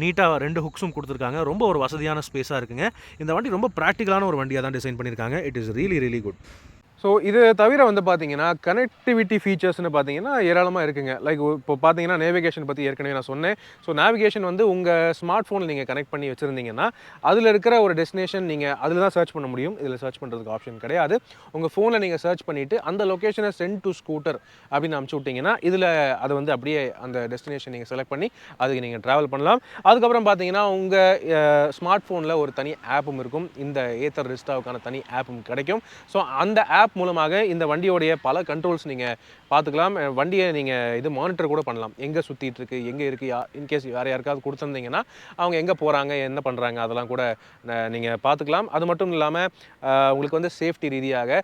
நீட்டாக 2 ஹுக்ஸும் கொடுத்துருக்காங்க. ரொம்ப ஒரு வசதியான ஸ்பேஸாக இருக்குங்க. இந்த வண்டி ரொம்ப ப்ராக்டிக்கலான ஒரு வண்டியாக தான் டிசைன் பண்ணியிருக்காங்க. It is really good. So இது தவிர வந்து பார்த்தீங்கன்னா கனெக்டிவிட்டி ஃபீச்சர்ஸ்னு பார்த்தீங்கன்னா ஏராளமாக இருக்குங்க. லைக் இப்போ பார்த்தீங்கன்னா நேவிகேஷன் பற்றி ஏற்கனவே நான் சொன்னேன். ஸோ நேவிகேஷன் வந்து உங்கள் ஸ்மார்ட் ஃபோனில் நீங்கள் கனெக்ட் பண்ணி வச்சுருந்தீங்கன்னா அதில் இருக்கிற ஒரு டெஸ்டினேஷன் நீங்கள் அதில் தான் சர்ச் பண்ண முடியும். இதில் சர்ச் பண்ணுறதுக்கு ஆப்ஷன் கிடையாது. உங்கள் ஃபோனில் நீங்கள் சர்ச் பண்ணிவிட்டு அந்த லொக்கேஷனை சென்ட் டு ஸ்கூட்டர் அப்படின்னு அனுப்பிச்சி விட்டிங்கன்னா இதில் அதை வந்து அப்படியே அந்த டெஸ்டினேஷன் நீங்கள் செலக்ட் பண்ணி அதுக்கு நீங்கள் ட்ராவல் பண்ணலாம். அதுக்கப்புறம் பார்த்தீங்கன்னா உங்கள் ஸ்மார்ட் ஃபோனில் ஒரு தனி ஆப்பும் இருக்கும். இந்த ஏத்தர் ரிஸ்டாவுக்கான தனி ஆப்பும் கிடைக்கும். ஸோ அந்த ஆப் மூலமாக இந்த வண்டியோடைய பல கண்ட்ரோல்ஸ் நீங்கள் பார்த்துக்கலாம். வண்டியை நீங்கள் இது மானிட்டர் கூட பண்ணலாம். எங்கே சுற்றிட்டு இருக்கு, எங்கே இருக்குது, இன்கேஸ் வேறு யாருக்காவது கொடுத்துருந்தீங்கன்னா அவங்க எங்கே போகிறாங்க, என்ன பண்ணுறாங்க, அதெல்லாம் கூட நீங்கள் பார்த்துக்கலாம். அது மட்டும் இல்லாமல் உங்களுக்கு வந்து சேஃப்டி ரீதியாக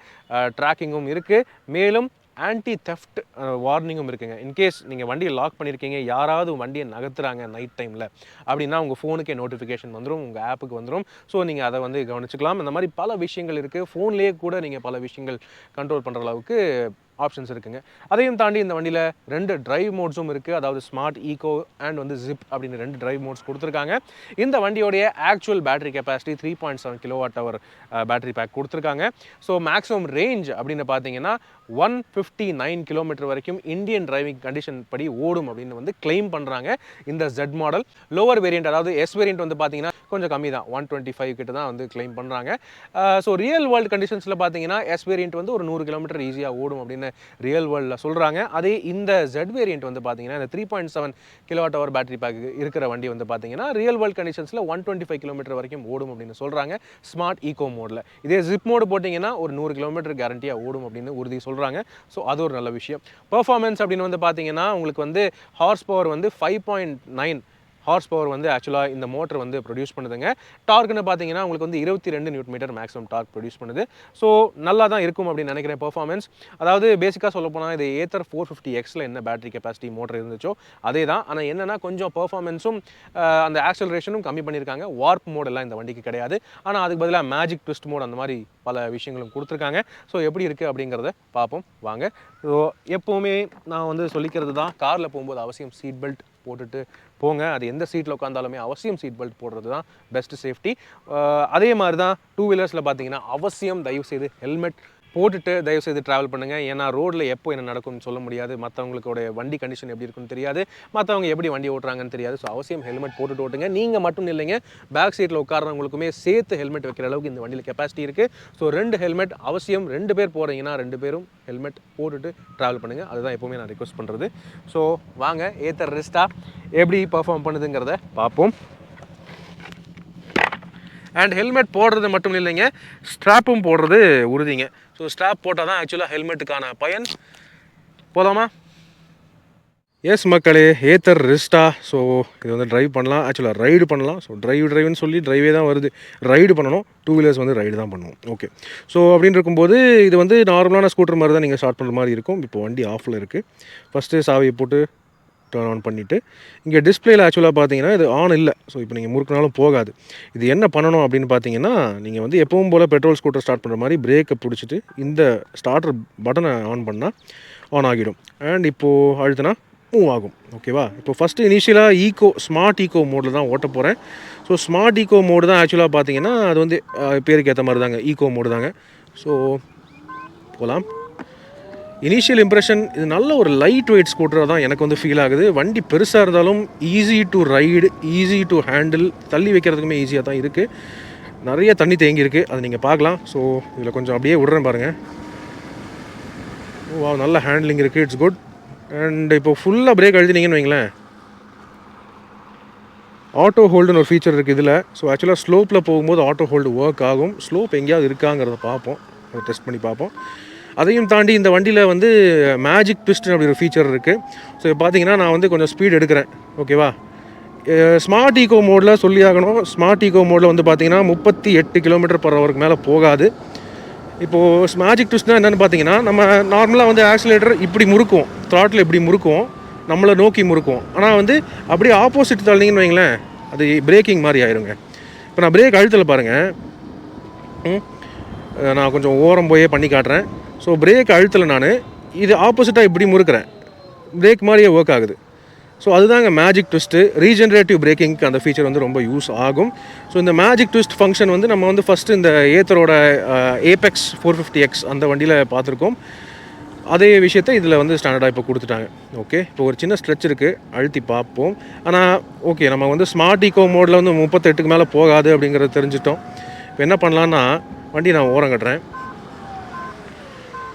ட்ராக்கிங்கும் இருக்குது. மேலும் ஆன்டி தெஃப்ட் வார்னிங்கும் இருக்குங்க. இன்கேஸ் நீங்கள் வண்டியை லாக் பண்ணியிருக்கீங்க, யாராவது வண்டியை நகர்த்துறாங்க நைட் டைமில் அப்படின்னா உங்கள் ஃபோனுக்கே நோட்டிஃபிகேஷன் வந்துடும், உங்கள் ஆப்புக்கு வந்துடும். ஸோ நீங்கள் அதை வந்து கவனிச்சுக்கலாம். இந்த மாதிரி பல விஷயங்கள் இருக்குது. ஃபோன்லேயே கூட நீங்கள் பல விஷயங்கள் கண்ட்ரோல் பண்ணுற அளவுக்கு ஆப்ஷன்ஸ் இருக்குங்க. அதையும் தாண்டி இந்த வண்டியில் 2 டிரைவ் மோட்ஸும் இருக்குது. அதாவது ஸ்மார்ட், ஈகோ அண்ட் வந்து ஜிப் அப்படின்னு 2 டிரைவ் மோட்ஸ் கொடுத்துருக்காங்க. இந்த வண்டியோடைய actual battery capacity 3.7 kWh battery pack கொடுத்துருக்காங்க. ஸோ மேக்ஸிமம் ரேஞ்ச் அப்படின்னு பார்த்தீங்கன்னா 159 கிலோமீட்டர் வரைக்கும் இந்தியன் டிரைவிங் கண்டிஷன் படி ஓடும் அப்படின்னு வந்து கிளைம் பண்ணுறாங்க இந்த Z மாடல். லோவர் வேரியண்ட் அதாவது S வேரியண்ட் வந்து பார்த்தீங்கன்னா கொஞ்சம் கம்மி தான், 125 கிட்ட தான் வந்து கிளைம் பண்ணுறாங்க. ஸோ ரியல் வேர்ல்டு கண்டிஷன்ஸில் பார்த்தீங்கன்னா S வேரியண்ட் வந்து ஒரு 100 கிலோமீட்டர் ஈஸியாக ஓடும் அப்படின்னு ரியல் வேர்ல்டில் சொல்கிறாங்க. அதே இந்த Z வேரியண்ட் வந்து பார்த்தீங்கன்னா இந்த 3.7 kWh பேட்டரி பேக் இருக்கிற வண்டி வந்து பார்த்தீங்கன்னா ரியல் வேர்ல்டு கண்டிஷன்ஸில் 125 கிலோமீட்டர் வரைக்கும் ஓடும் அப்படின்னு சொல்கிறாங்க ஸ்மார்ட் ஈகோ மோடில். இதே ஜிப் மோடு போட்டிங்கன்னா ஒரு 100 கிலோமீட்டர் கேரண்டியாக ஓடும் அப்படின்னு உறுதி சொல்கிறாங்க. ஸோ அது ஒரு நல்ல விஷயம். பெர்ஃபார்மன்ஸ் அப்படின்னு வந்து பார்த்தீங்கன்னா உங்களுக்கு வந்து ஹார்ஸ் பவர் வந்து 5.9 ஹார்ஸ் பவர் வந்து ஆக்சுவலாக இந்த மோட்டர் வந்து ப்ரொடியூஸ் பண்ணுதுங்க. டார்க்னு பார்த்தீங்கன்னா உங்களுக்கு வந்து 22 நியூட்டன் மேக்ஸிமம் டார்க் ப்ரொடியூஸ் பண்ணுது. ஸோ நல்லா தான் இருக்கும் அப்படின்னு நினைக்கிறேன் பெர்ஃபார்மன்ஸ். அதாவது பேசிக்காக சொல்ல போனால் இது ஏத்தர் 450Xல என்ன பேட்டரி கெப்பாசிட்டி மோட்டர் இருந்துச்சோ அதே தான். ஆனால் என்னென்னா கொஞ்சம் பெர்ஃபார்மன்ஸும் அந்த ஆக்சலரேஷனும் கம்மி பண்ணியிருக்காங்க. வார்ப் மோடெல்லாம் இந்த வண்டிக்கு கிடையாது. ஆனால் அதுக்கு பதிலாக மேஜிக் ட்விஸ்ட் மோட் அந்த மாதிரி பல விஷயங்களும் கொடுத்துருக்காங்க. ஸோ எப்படி இருக்குது அப்படிங்கிறத பார்ப்போம் வாங்க. ஸோ எப்போவுமே நான் வந்து சொல்லிக்கிறது தான், காரில் போகும்போது அவசியம் சீட் பெல்ட் போட்டுட்டு போங்க. அது எந்த சீட்டில் உட்காந்தாலுமே அவசியம் சீட் பெல்ட் போடுறது தான் பெஸ்ட் சேஃப்டி. அதே மாதிரி தான் டூ வீலர்ஸில் பார்த்தீங்கன்னா அவசியம் தயவு செய்து ஹெல்மெட் போட்டுட்டு தயவுசெய்து ட்ராவல் பண்ணுங்கள். ஏன்னா ரோட்டில் எப்போ என்ன நடக்கும்னு சொல்ல முடியாது. மற்றவங்களுடைய வண்டி கண்டிஷன் எப்படி இருக்குன்னு தெரியாது, மற்றவங்க எப்படி வண்டி ஓட்டுறாங்கன்னு தெரியாது. ஸோ அவசியம் ஹெல்மெட் போட்டுட்டு ஓட்டுங்க. நீங்கள் மட்டும் இல்லைங்க, பேக் சீட்டில் உட்காரவங்களுக்குமே சேர்த்து ஹெல்மெட் வைக்கிற அளவுக்கு இந்த வண்டியில் கெப்பாசிட்டி இருக்குது. ஸோ 2 ஹெல்மெட் அவசியம். 2 பேர் போகிறீங்கன்னா 2 பேரும் ஹெல்மெட் போட்டுட்டு ட்ராவல் பண்ணுங்கள். அதுதான் எப்போவுமே நான் ரிக்வஸ்ட் பண்ணுறது. ஸோ வாங்க ஏத்தர் ரிஸ்டா எப்படி பர்ஃபார்ம் பண்ணுதுங்கிறத பார்ப்போம். அண்ட் ஹெல்மெட் போடுறது மட்டும் இல்லைங்க, ஸ்ட்ராப்பும் போடுறது உறுதிங்க. ஸோ ஸ்ட்ராப் போட்டால் தான் ஆக்சுவலாக ஹெல்மெட்டுக்கான பயன். போகலாமா? எஸ் மக்களே, ஏத்தர் ரிஸ்டா. ஸோ இது வந்து ட்ரைவ் பண்ணலாம், ஆக்சுவலாக ரைடு பண்ணலாம். ஸோ ட்ரைவ்னு சொல்லி ட்ரைவே தான் வருது, ரைடு பண்ணணும். 2 வீலர்ஸ் வந்து ரைடு தான் பண்ணுவோம். ஓகே, ஸோ அப்படின்னு இருக்கும்போது இது வந்து நார்மலான ஸ்கூட்டர் மாதிரி தான் நீங்கள் ஸ்டார்ட் பண்ணுற மாதிரி இருக்கும். இப்போ வண்டி ஆஃபில் இருக்குது. ஃபஸ்ட்டு சாவியை போட்டு டர்ன் ஆன் பண்ணிவிட்டு, இங்கே டிஸ்பிளேயில் ஆக்சுவலாக பார்த்தீங்கன்னா இது ஆன் இல்லை. ஸோ இப்போ நீங்கள் முறுக்குனாலும் போகாது. இது என்ன பண்ணணும் அப்படின்னு பார்த்தீங்கன்னா, நீங்கள் வந்து எப்பவும் போல் பெட்ரோல் ஸ்கூட்டர் ஸ்டார்ட் பண்ணுற மாதிரி பிரேக்கை பிடிச்சிட்டு இந்த ஸ்டார்டர் பட்டனை ஆன் பண்ணால் ஆன் ஆகிடும். அண்ட் இப்போது அழுத்தினா மூவ் ஆகும். ஓகேவா? இப்போ ஃபஸ்ட்டு இனிஷியலாக ஸ்மார்ட் ஈகோ மோடில் தான் ஓட்ட போகிறேன். ஸோ ஸ்மார்ட் ஈகோ மோடு தான் ஆக்சுவலாக பார்த்தீங்கன்னா அது வந்து பேருக்கு ஏற்ற மாதிரி தாங்க, ஈகோ மோடு தாங்க. ஸோ போகலாம். இனிஷியல் இம்ப்ரெஷன், இது நல்ல ஒரு லைட் வெயிட் ஸ்கூட்டராக தான் எனக்கு வந்து ஃபீல் ஆகுது. வண்டி பெருசாக இருந்தாலும் easy to ride, easy to handle, தள்ளி வைக்கிறதுக்குமே ஈஸியாக தான் இருக்குது. நிறைய தண்ணி தேங்கியிருக்கு, அது நீங்கள் பார்க்கலாம். ஸோ இதில் கொஞ்சம் அப்படியே விடுறேன் பாருங்கள். ஓ நல்ல ஹேண்ட்லிங் இருக்குது, இட்ஸ் குட். அண்ட் இப்போ ஃபுல்லாக பிரேக் அழுத்தினீங்கன்னு வைங்களேன், ஆட்டோ ஹோல்டுன்னு ஒரு ஃபீச்சர் இருக்குது இதில். ஸோ ஆக்சுவலாக ஸ்லோப்பில் போகும்போது ஆட்டோ ஹோல்டு ஒர்க் ஆகும். ஸ்லோப் எங்கேயாவது இருக்காங்கிறத பார்ப்போம், அதை டெஸ்ட் பண்ணி பார்ப்போம். அதையும் தாண்டி இந்த வண்டியில் வந்து மேஜிக் ட்விஸ்ட் அப்படி ஒரு ஃபீச்சர் இருக்குது. ஸோ பார்த்தீங்கன்னா நான் வந்து கொஞ்சம் ஸ்பீட் எடுக்கிறேன். ஓகேவா? ஸ்மார்ட் ஈகோ மோடில் சொல்லி ஆகணும். ஸ்மார்ட் ஈகோ மோடில் வந்து பார்த்தீங்கன்னா 38 km/h மேலே போகாது. இப்போது மேஜிக் ட்விஸ்ட்னால் என்னென்னு பார்த்தீங்கன்னா, நம்ம நார்மலாக வந்து ஆக்சிலேட்டர் இப்படி முறுக்குவோம், த்ராட்டில் இப்படி முறுக்குவோம், நம்மளை நோக்கி முறுக்குவோம். ஆனால் வந்து அப்படியே ஆப்போசிட் தள்ளிங்கன்னு வைங்களேன், அது பிரேக்கிங் மாதிரி ஆயிருங்க. இப்போ நான் பிரேக் அழுத்தலை பாருங்கள், நான் கொஞ்சம் ஓரம் போயே பண்ணி காட்டுறேன். ஸோ பிரேக் அழுத்தலை நான், இது ஆப்போசிட்டாக இப்படி முறுக்கிறேன், பிரேக் மாதிரியே ஒர்க் ஆகுது. ஸோ அதுதாங்க மேஜிக் ட்விஸ்ட்டு. ரீஜென்ரேட்டிவ் பிரேக்கிங்க்கு அந்த ஃபீச்சர் வந்து ரொம்ப யூஸ் ஆகும். ஸோ இந்த மேஜிக் ட்விஸ்ட் ஃபங்க்ஷன் வந்து நம்ம வந்து ஃபஸ்ட்டு இந்த ஏத்தரோட ஏபெக்ஸ் 450X அந்த வண்டியில் பார்த்துருக்கோம். அதே விஷயத்தை இதில் வந்து ஸ்டாண்டர்டாக இப்போ கொடுத்துட்டாங்க. ஓகே, இப்போ ஒரு சின்ன ஸ்ட்ரெச் இருக்குது, அழுத்தி பார்ப்போம். ஆனால் ஓகே, நம்ம வந்து ஸ்மார்ட் ஈகோ மோடில் வந்து 38க்கு மேலே போகாது அப்படிங்கிறத தெரிஞ்சிட்டோம். இப்போ என்ன பண்ணலான்னா, வண்டி நான் ஓரம் கட்டுறேன்.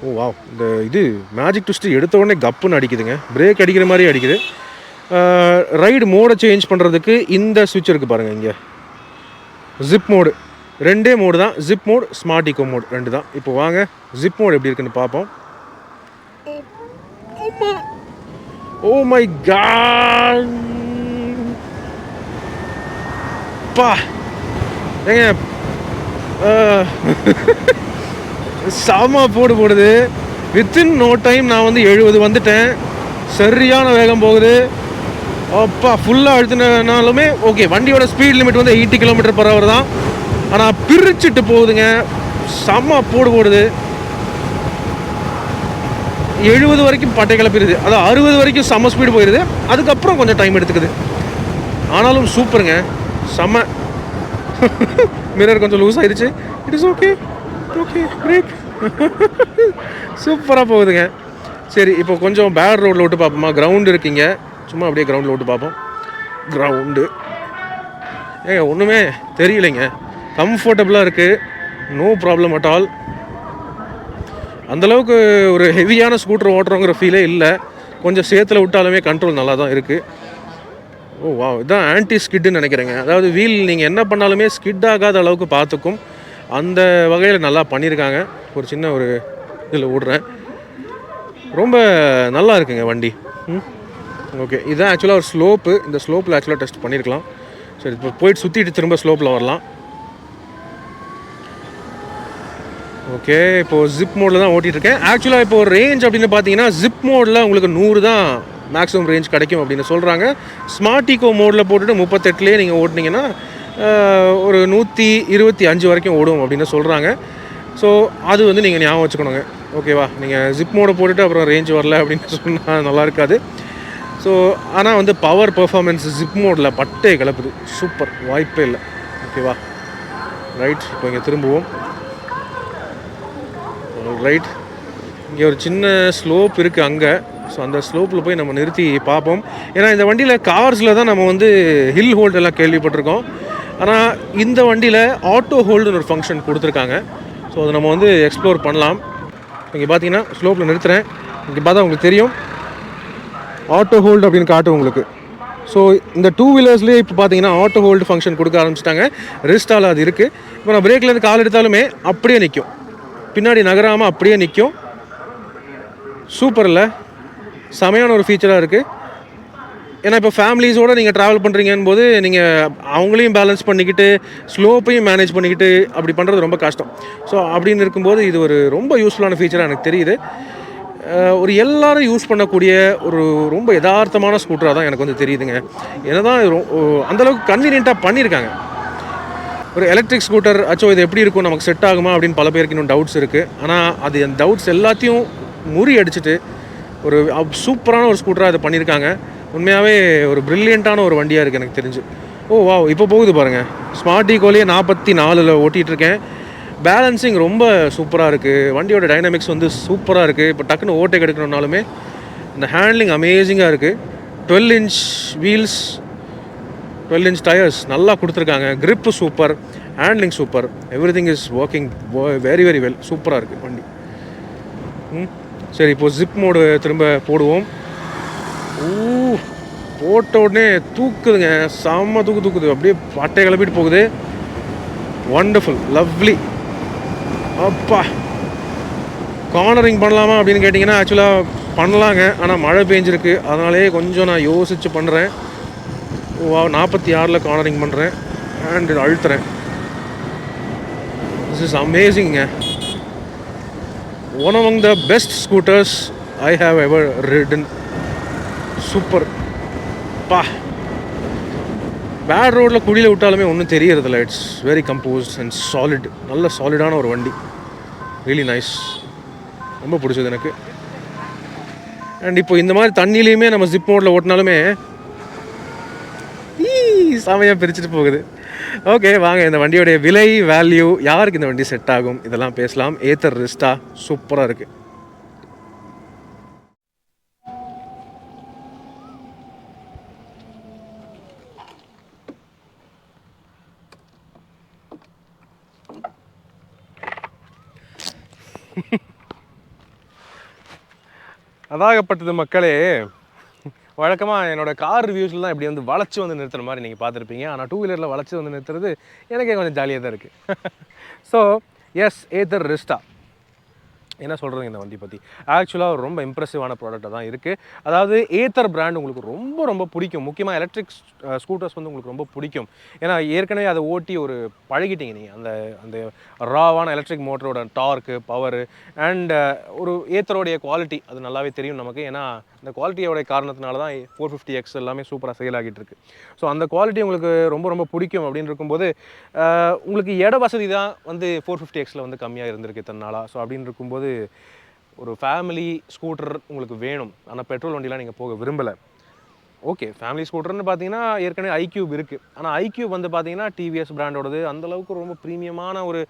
ஓ வா, இந்த இது மேஜிக் ட்விஸ்ட்டு எடுத்த உடனே கப்புன்னு அடிக்குதுங்க, பிரேக் அடிக்கிற மாதிரி அடிக்குது. ரைடு மோடை சேஞ்ச் பண்ணுறதுக்கு இந்த ஸ்விட்ச் இருக்குது பாருங்கள், இங்கே ஜிப் மோடு, 2 மோடு தான், zip mode, smart eco mode 2 தான். இப்போ வாங்க ஜிப் மோட் எப்படி இருக்குன்னு பார்ப்போம். ஓ மை காட் பா, ஏங்க சாமா போடுது. வித்தின் நோ டைம் நான் வந்து 70 வந்துட்டேன். சரியான வேகம் போகுது. அப்பா ஃபுல்லாக அழுத்தினாலுமே ஓகே, வண்டியோட ஸ்பீட் லிமிட் வந்து 80 km/h தான். ஆனால் பிரிச்சுட்டு போகுதுங்க, செம்ம போடுது. 70 வரைக்கும் பட்டை கிளப்பிடுது, அதான் 60 வரைக்கும் செம்ம ஸ்பீடு போயிடுது. அதுக்கப்புறம் கொஞ்சம் டைம் எடுத்துக்குது, ஆனாலும் சூப்பருங்க, செம்ம. மிரர் கொஞ்சம் லூஸ் ஆயிடுச்சு, it is okay. Okay, break சூப்பராக போகுதுங்க. சரி, இப்போ கொஞ்சம் பேட் ரோட்டில் விட்டு பார்ப்போமா? கிரவுண்டு இருக்கீங்க, சும்மா அப்படியே கிரவுண்டில் விட்டு பார்ப்போம். கிரவுண்டு ஏங்க ஒன்றுமே தெரியலைங்க, கம்ஃபர்டபுளாக இருக்குது, நோ ப்ராப்ளம் அட் ஆல். அந்தளவுக்கு ஒரு ஹெவியான ஸ்கூட்டர் ஓட்டுறோங்கிற ஃபீலே இல்லை. கொஞ்சம் சேத்துல விட்டாலுமே கண்ட்ரோல் நல்லா தான் இருக்குது. ஓ வா, இதுதான் ஆன்டி ஸ்கிட்டுன்னு நினைக்கிறேங்க. அதாவது வீல் நீங்கள் என்ன பண்ணாலுமே ஸ்கிட் ஆகாத அளவுக்கு பார்த்துக்கும், அந்த வகையில் நல்லா பண்ணியிருக்காங்க. ஒரு சின்ன ஒரு இதில் விடுறேன், ரொம்ப நல்லா இருக்குங்க வண்டி. ஓகே, இதுதான் ஆக்சுவலாக ஒரு ஸ்லோப்பு. இந்த ஸ்லோப்பில் ஆக்சுவலாக டெஸ்ட் பண்ணியிருக்கலாம். சரி, இப்போ போயிட்டு சுற்றிட்டு திரும்ப ஸ்லோப்பில் வரலாம். ஓகே, இப்போது ஜிப் மோடில் தான் ஓட்டிகிட்ருக்கேன். ஆக்சுவலாக இப்போ ரேஞ்ச் அப்படின்னு பார்த்தீங்கன்னா ஜிப் மோடில் உங்களுக்கு 100 தான் மேக்ஸிமம் ரேஞ்ச் கிடைக்கும் அப்படின்னு சொல்கிறாங்க. ஸ்மார்ட் ஈகோ மோடில் போட்டுட்டு 38லேயே நீங்கள் ஓட்டினீங்கன்னா ஒரு 125 வரைக்கும் ஓடும் அப்படின்னு சொல்கிறாங்க. ஸோ அது வந்து நீங்கள் ஞாபகம் வச்சுக்கணுங்க. ஓகேவா? நீங்கள் ஜிப் மோடை போட்டுட்டு அப்புறம் ரேஞ்ச் வரல அப்படின்னு சொன்னால் நல்லா இருக்காது. ஸோ ஆனால் வந்து பவர் பெர்ஃபார்மன்ஸ் ஜிப் மோடில் பட்டே கிளப்புது, சூப்பர், வாய்ப்பே இல்லை. ஓகேவா? ரைட், இப்போ இங்கே திரும்புவோம். ரைட், இங்கே ஒரு சின்ன ஸ்லோப் இருக்குது அங்கே. ஸோ அந்த ஸ்லோப்பில் போய் நம்ம நிறுத்தி பார்ப்போம். ஏன்னா இந்த வண்டியில் கார்ஸில் தான் நம்ம வந்து ஹில் ஹோல்ட் எல்லாம் கேள்விப்பட்டிருக்கோம். ஆனால் இந்த வண்டியில் ஆட்டோ ஹோல்டுன்னு ஒரு ஃபங்க்ஷன் கொடுத்துருக்காங்க. ஸோ அதை நம்ம வந்து எக்ஸ்ப்ளோர் பண்ணலாம். இங்கே பார்த்தீங்கன்னா ஸ்லோப்பில் நிறுத்துகிறேன். இங்கே பார்த்தா உங்களுக்கு தெரியும் ஆட்டோ ஹோல்டு அப்படின்னு காட்டும் உங்களுக்கு. ஸோ இந்த டூ வீலர்ஸ்லேயே இப்போ பார்த்தீங்கன்னா ஆட்டோ ஹோல்டு ஃபங்க்ஷன் கொடுக்க ஆரம்பிச்சிட்டாங்க. ரிஸ்டால் அது இருக்குது. இப்போ நான் பிரேக்லேருந்து கால் எடுத்தாலுமே அப்படியே நிற்கும், பின்னாடி நகராமல் அப்படியே நிற்கும். சூப்பர் இல்லை? செமையான ஒரு ஃபீச்சராக இருக்குது. ஏன்னா இப்போ ஃபேமிலிஸோடு நீங்கள் ட்ராவல் பண்ணுறீங்கன்னு போது நீங்கள் அவங்களையும் பேலன்ஸ் பண்ணிக்கிட்டு ஸ்லோப்பையும் மேனேஜ் பண்ணிக்கிட்டு அப்படி பண்ணுறது ரொம்ப கஷ்டம். ஸோ அப்படின்னு இருக்கும்போது இது ஒரு ரொம்ப யூஸ்ஃபுல்லான ஃபீச்சராக எனக்கு தெரியுது. ஒரு எல்லோரும் யூஸ் பண்ணக்கூடிய ஒரு ரொம்ப யதார்த்தமான ஸ்கூட்டராக தான் எனக்கு வந்து தெரியுதுங்க. ஏன்னா தான் அந்தளவுக்கு கன்வீனியண்ட்டாக பண்ணியிருக்காங்க. ஒரு எலக்ட்ரிக் ஸ்கூட்டர் அச்சோ இது எப்படி இருக்கும், நமக்கு செட் ஆகுமா அப்படின்னு பல பேருக்கு இன்னும் டவுட்ஸ் இருக்குது. ஆனால் அது அந்த டவுட்ஸ் எல்லாத்தையும் முறியடிச்சிட்டு ஒரு சூப்பரான ஒரு ஸ்கூட்டராக அதை பண்ணியிருக்காங்க. உண்மையாகவே ஒரு ப்ரில்லியண்ட்டான ஒரு வண்டியாக இருக்குது எனக்கு தெரிஞ்சு. ஓ வா, இப்போ போகுது பாருங்கள். ஸ்மார்ட் ஈகோலேயே 44 ஓட்டிகிட்ருக்கேன். பேலன்சிங் ரொம்ப சூப்பராக இருக்குது. வண்டியோட டைனமிக்ஸ் வந்து சூப்பராக இருக்குது. இப்போ டக்குன்னு ஓட்டேக் எடுக்கணுன்னாலுமே இந்த ஹேண்ட்லிங் அமேசிங்காக இருக்குது. 12 இன்ச் வீல்ஸ், 12 இன்ச் டயர்ஸ் நல்லா கொடுத்துருக்காங்க. Grip super, handling super, every thing is working very very well. சூப்பராக இருக்குது வண்டி. சரி, இப்போது ஜிப் மோடு திரும்ப போடுவோம். போட்ட உடனே தூக்குதுங்க, செம்ம தூக்குது, அப்படியே பட்டை கிளப்பிட்டு போகுது. Wonderful, lovely. அப்பா, கார்னரிங் பண்ணலாமா அப்படின்னு கேட்டிங்கன்னா ஆக்சுவலாக பண்ணலாங்க. ஆனால் மழை பெஞ்சிருக்கு, அதனாலே கொஞ்சம் நான் யோசித்து பண்ணுறேன். 46 கார்னரிங் பண்ணுறேன் அண்ட் அழுத்துறேன். This is amazing. One among the best scooters I have ever ridden. Super பா. பேட் ரோடில் குழியில் விட்டாலுமே ஒன்றும் தெரியறதில்ல. It's very composed and solid. நல்ல சாலிடான ஒரு வண்டி. ரியலி நைஸ், ரொம்ப பிடிச்சது எனக்கு. அண்ட் இப்போ இந்த மாதிரி தண்ணியிலையுமே நம்ம ஜிப் மோடில் ஓட்டினாலுமே செமையாக பிரிச்சுட்டு போகுது. ஓகே, வாங்க இந்த வண்டியோடைய விலை, வேல்யூ, யாருக்கு இந்த வண்டி செட் ஆகும், இதெல்லாம் பேசலாம். ஏத்தர் ரிஸ்டா சூப்பராக இருக்குது. அதாகப்பட்டது மக்களே, வழக்கமாக என்னோடய கார் ரிவ்யூஸ்லாம் இப்படி வந்து வளைச்சி வந்து நிறுத்துற மாதிரி நீங்கள் பார்த்துருப்பீங்க. ஆனால் டூ வீலரில் வளைச்சி வந்து நிறுத்துறது எனக்கே கொஞ்சம் ஜாலியாக தான் இருக்குது. ஸோ எஸ், ஏத்தர் ரிஸ்டா என்ன சொல்கிறதுங்க இந்த வண்டி பற்றி? ஆக்சுவலாக ரொம்ப இம்ப்ரெசிவான ப்ராடக்டாக தான் இருக்குது. அதாவது ஏத்தர் பிராண்ட் உங்களுக்கு ரொம்ப ரொம்ப பிடிக்கும். முக்கியமாக எலக்ட்ரிக் ஸ்கூட்டர்ஸ் வந்து உங்களுக்கு ரொம்ப பிடிக்கும். ஏன்னா ஏற்கனவே அதை ஓட்டி ஒரு பழகிட்டீங்க நீங்கள். அந்த அந்த ராவான எலக்ட்ரிக் மோட்டரோட டார்க்கு, பவரு அண்ட் ஒரு ஏத்தரோடைய குவாலிட்டி அது நல்லாவே தெரியும் நமக்கு. ஏன்னா இந்த குவாலிட்டியோடைய காரணத்தினால தான் 450X எல்லாமே சூப்பராக சேல் ஆகிட்டு இருக்கு. ஸோ அந்த குவாலிட்டி உங்களுக்கு ரொம்ப ரொம்ப பிடிக்கும் அப்படின்னு இருக்கும்போது உங்களுக்கு இட வசதி தான் வந்து 450Xல வந்து கம்மியாக இருந்திருக்கு இத்தனை நாளாக. ஸோ அப்படின்னு இருக்கும்போது ஒரு ஃபேமிலி ஸ்கூட்டர் உங்களுக்கு வேணும், ஆனால் பெட்ரோல் வண்டிலாம் நீங்கள் போக விரும்பலை. ஓகே, ஃபேமிலி ஸ்கூட்டர்னு பார்த்தீங்கன்னா ஏற்கனவே ஐக்யூப் இருக்குது. ஆனால் ஐக்யூப் வந்து பார்த்தீங்கன்னா டிவிஎஸ் பிராண்டோடது, அந்தளவுக்கு ரொம்ப ப்ரீமியமான ஒரு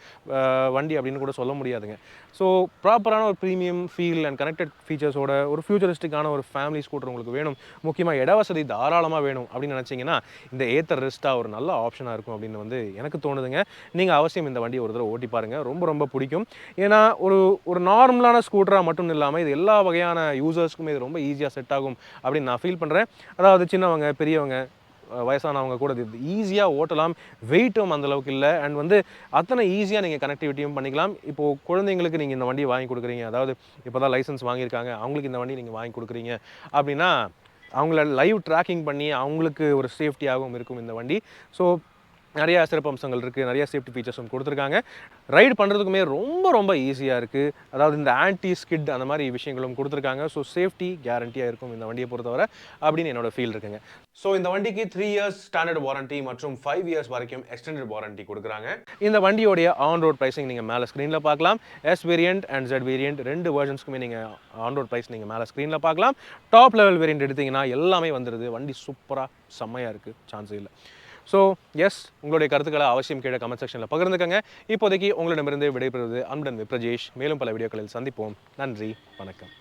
வண்டி அப்படின்னு கூட சொல்ல முடியாதுங்க. ஸோ ப்ராப்பரான ஒரு ப்ரீமியம் ஃபீல் அண்ட் கனெக்டட் ஃபீச்சர்ஸோட ஒரு ஃபியூச்சரிஸ்டிக்கான ஒரு ஃபேமிலி ஸ்கூட்டர் உங்களுக்கு வேணும், முக்கியமாக இட வசதி தாராளமாக வேணும் அப்படின்னு நினச்சிங்கன்னா இந்த ஏத்தர் ரிஸ்டா ஒரு நல்ல ஆப்ஷனாக இருக்கும் அப்படின்னு வந்து எனக்கு தோணுதுங்க. நீங்கள் அவசியம் இந்த வண்டியை ஒரு தடவை ஓட்டி பாருங்கள், ரொம்ப ரொம்ப பிடிக்கும். ஏன்னா ஒரு நார்மலான ஸ்கூட்டராக மட்டும் இல்லாமல் இது எல்லா வகையான யூசர்ஸ்க்குமே இது ரொம்ப ஈஸியாக செட் ஆகும் அப்படின்னு நான் ஃபீல் பண்ணுறேன். அதாவது சின்னவங்க, பெரியவங்க, வயசானவங்க கூட இது ஈஸியாக ஓட்டலாம். வெயிட்டும் அந்தளவுக்கு இல்லை அண்ட் வந்து அத்தனை ஈஸியாக நீங்கள் கனெக்டிவிட்டியும் பண்ணிக்கலாம். இப்போது குழந்தைங்களுக்கு நீங்கள் இந்த வண்டியை வாங்கி கொடுக்குறீங்க, அதாவது இப்போ தான் லைசன்ஸ் வாங்கியிருக்காங்க, அவங்களுக்கு இந்த வண்டி நீங்கள் வாங்கி கொடுக்குறீங்க அப்படின்னா அவங்கள லைவ் ட்ராக்கிங் பண்ணி அவங்களுக்கு ஒரு சேஃப்டியாகவும் இருக்கும் இந்த வண்டி. ஸோ நிறையா சிறப்பம்சங்கள் இருக்குது, நிறைய சேஃப்டி ஃபீச்சர்ஸும் கொடுத்துருக்காங்க. ரைடு பண்ணுறதுக்குமே ரொம்ப ரொம்ப ஈஸியாக இருக்குது. அதாவது இந்த ஆன்டி ஸ்கிட் அந்த மாதிரி விஷயங்களும் கொடுத்துருக்காங்க. ஸோ சேஃப்டி கேரண்டியாக இருக்கும் இந்த வண்டியை பொறுத்தவரை அப்படின்னு என்னோட ஃபீல் இருக்குங்க. ஸோ இந்த வண்டிக்கு 3 இயர்ஸ் ஸ்டாண்டர்ட் வாரண்டி மற்றும் 5 இயர்ஸ் வரைக்கும் எக்ஸ்டெண்டட் வாரண்டி கொடுக்குறாங்க. இந்த வண்டியோடைய ஆன் ரோட் ப்ரைஸிங் நீங்கள் மேலே ஸ்க்ரீனில் பார்க்கலாம். S variant and jet variant ரெண்டு வெர்ஷன்ஸ்க்குமே நீங்கள் ஆன் ரோட் ப்ரைஸ் நீங்கள் மேலே ஸ்க்ரீனில் பார்க்கலாம். டாப் லெவல் வேரியண்ட் எடுத்திங்கன்னா எல்லாமே வந்துடுது. வண்டி சூப்பராக செம்மையாக இருக்குது, சான்ஸே இல்லை. ஸோ எஸ், உங்களுடைய கருத்துக்களை அவசியம் கீழே கமெண்ட் செக்ஷனில் பகிர்ந்துக்கங்க. இப்போதைக்கு உங்களிடமிருந்து விடைபெறுவது அன்புடன் விப்ரஜேஷ். மேலும் பல வீடியோக்களில் சந்திப்போம். நன்றி, வணக்கம்.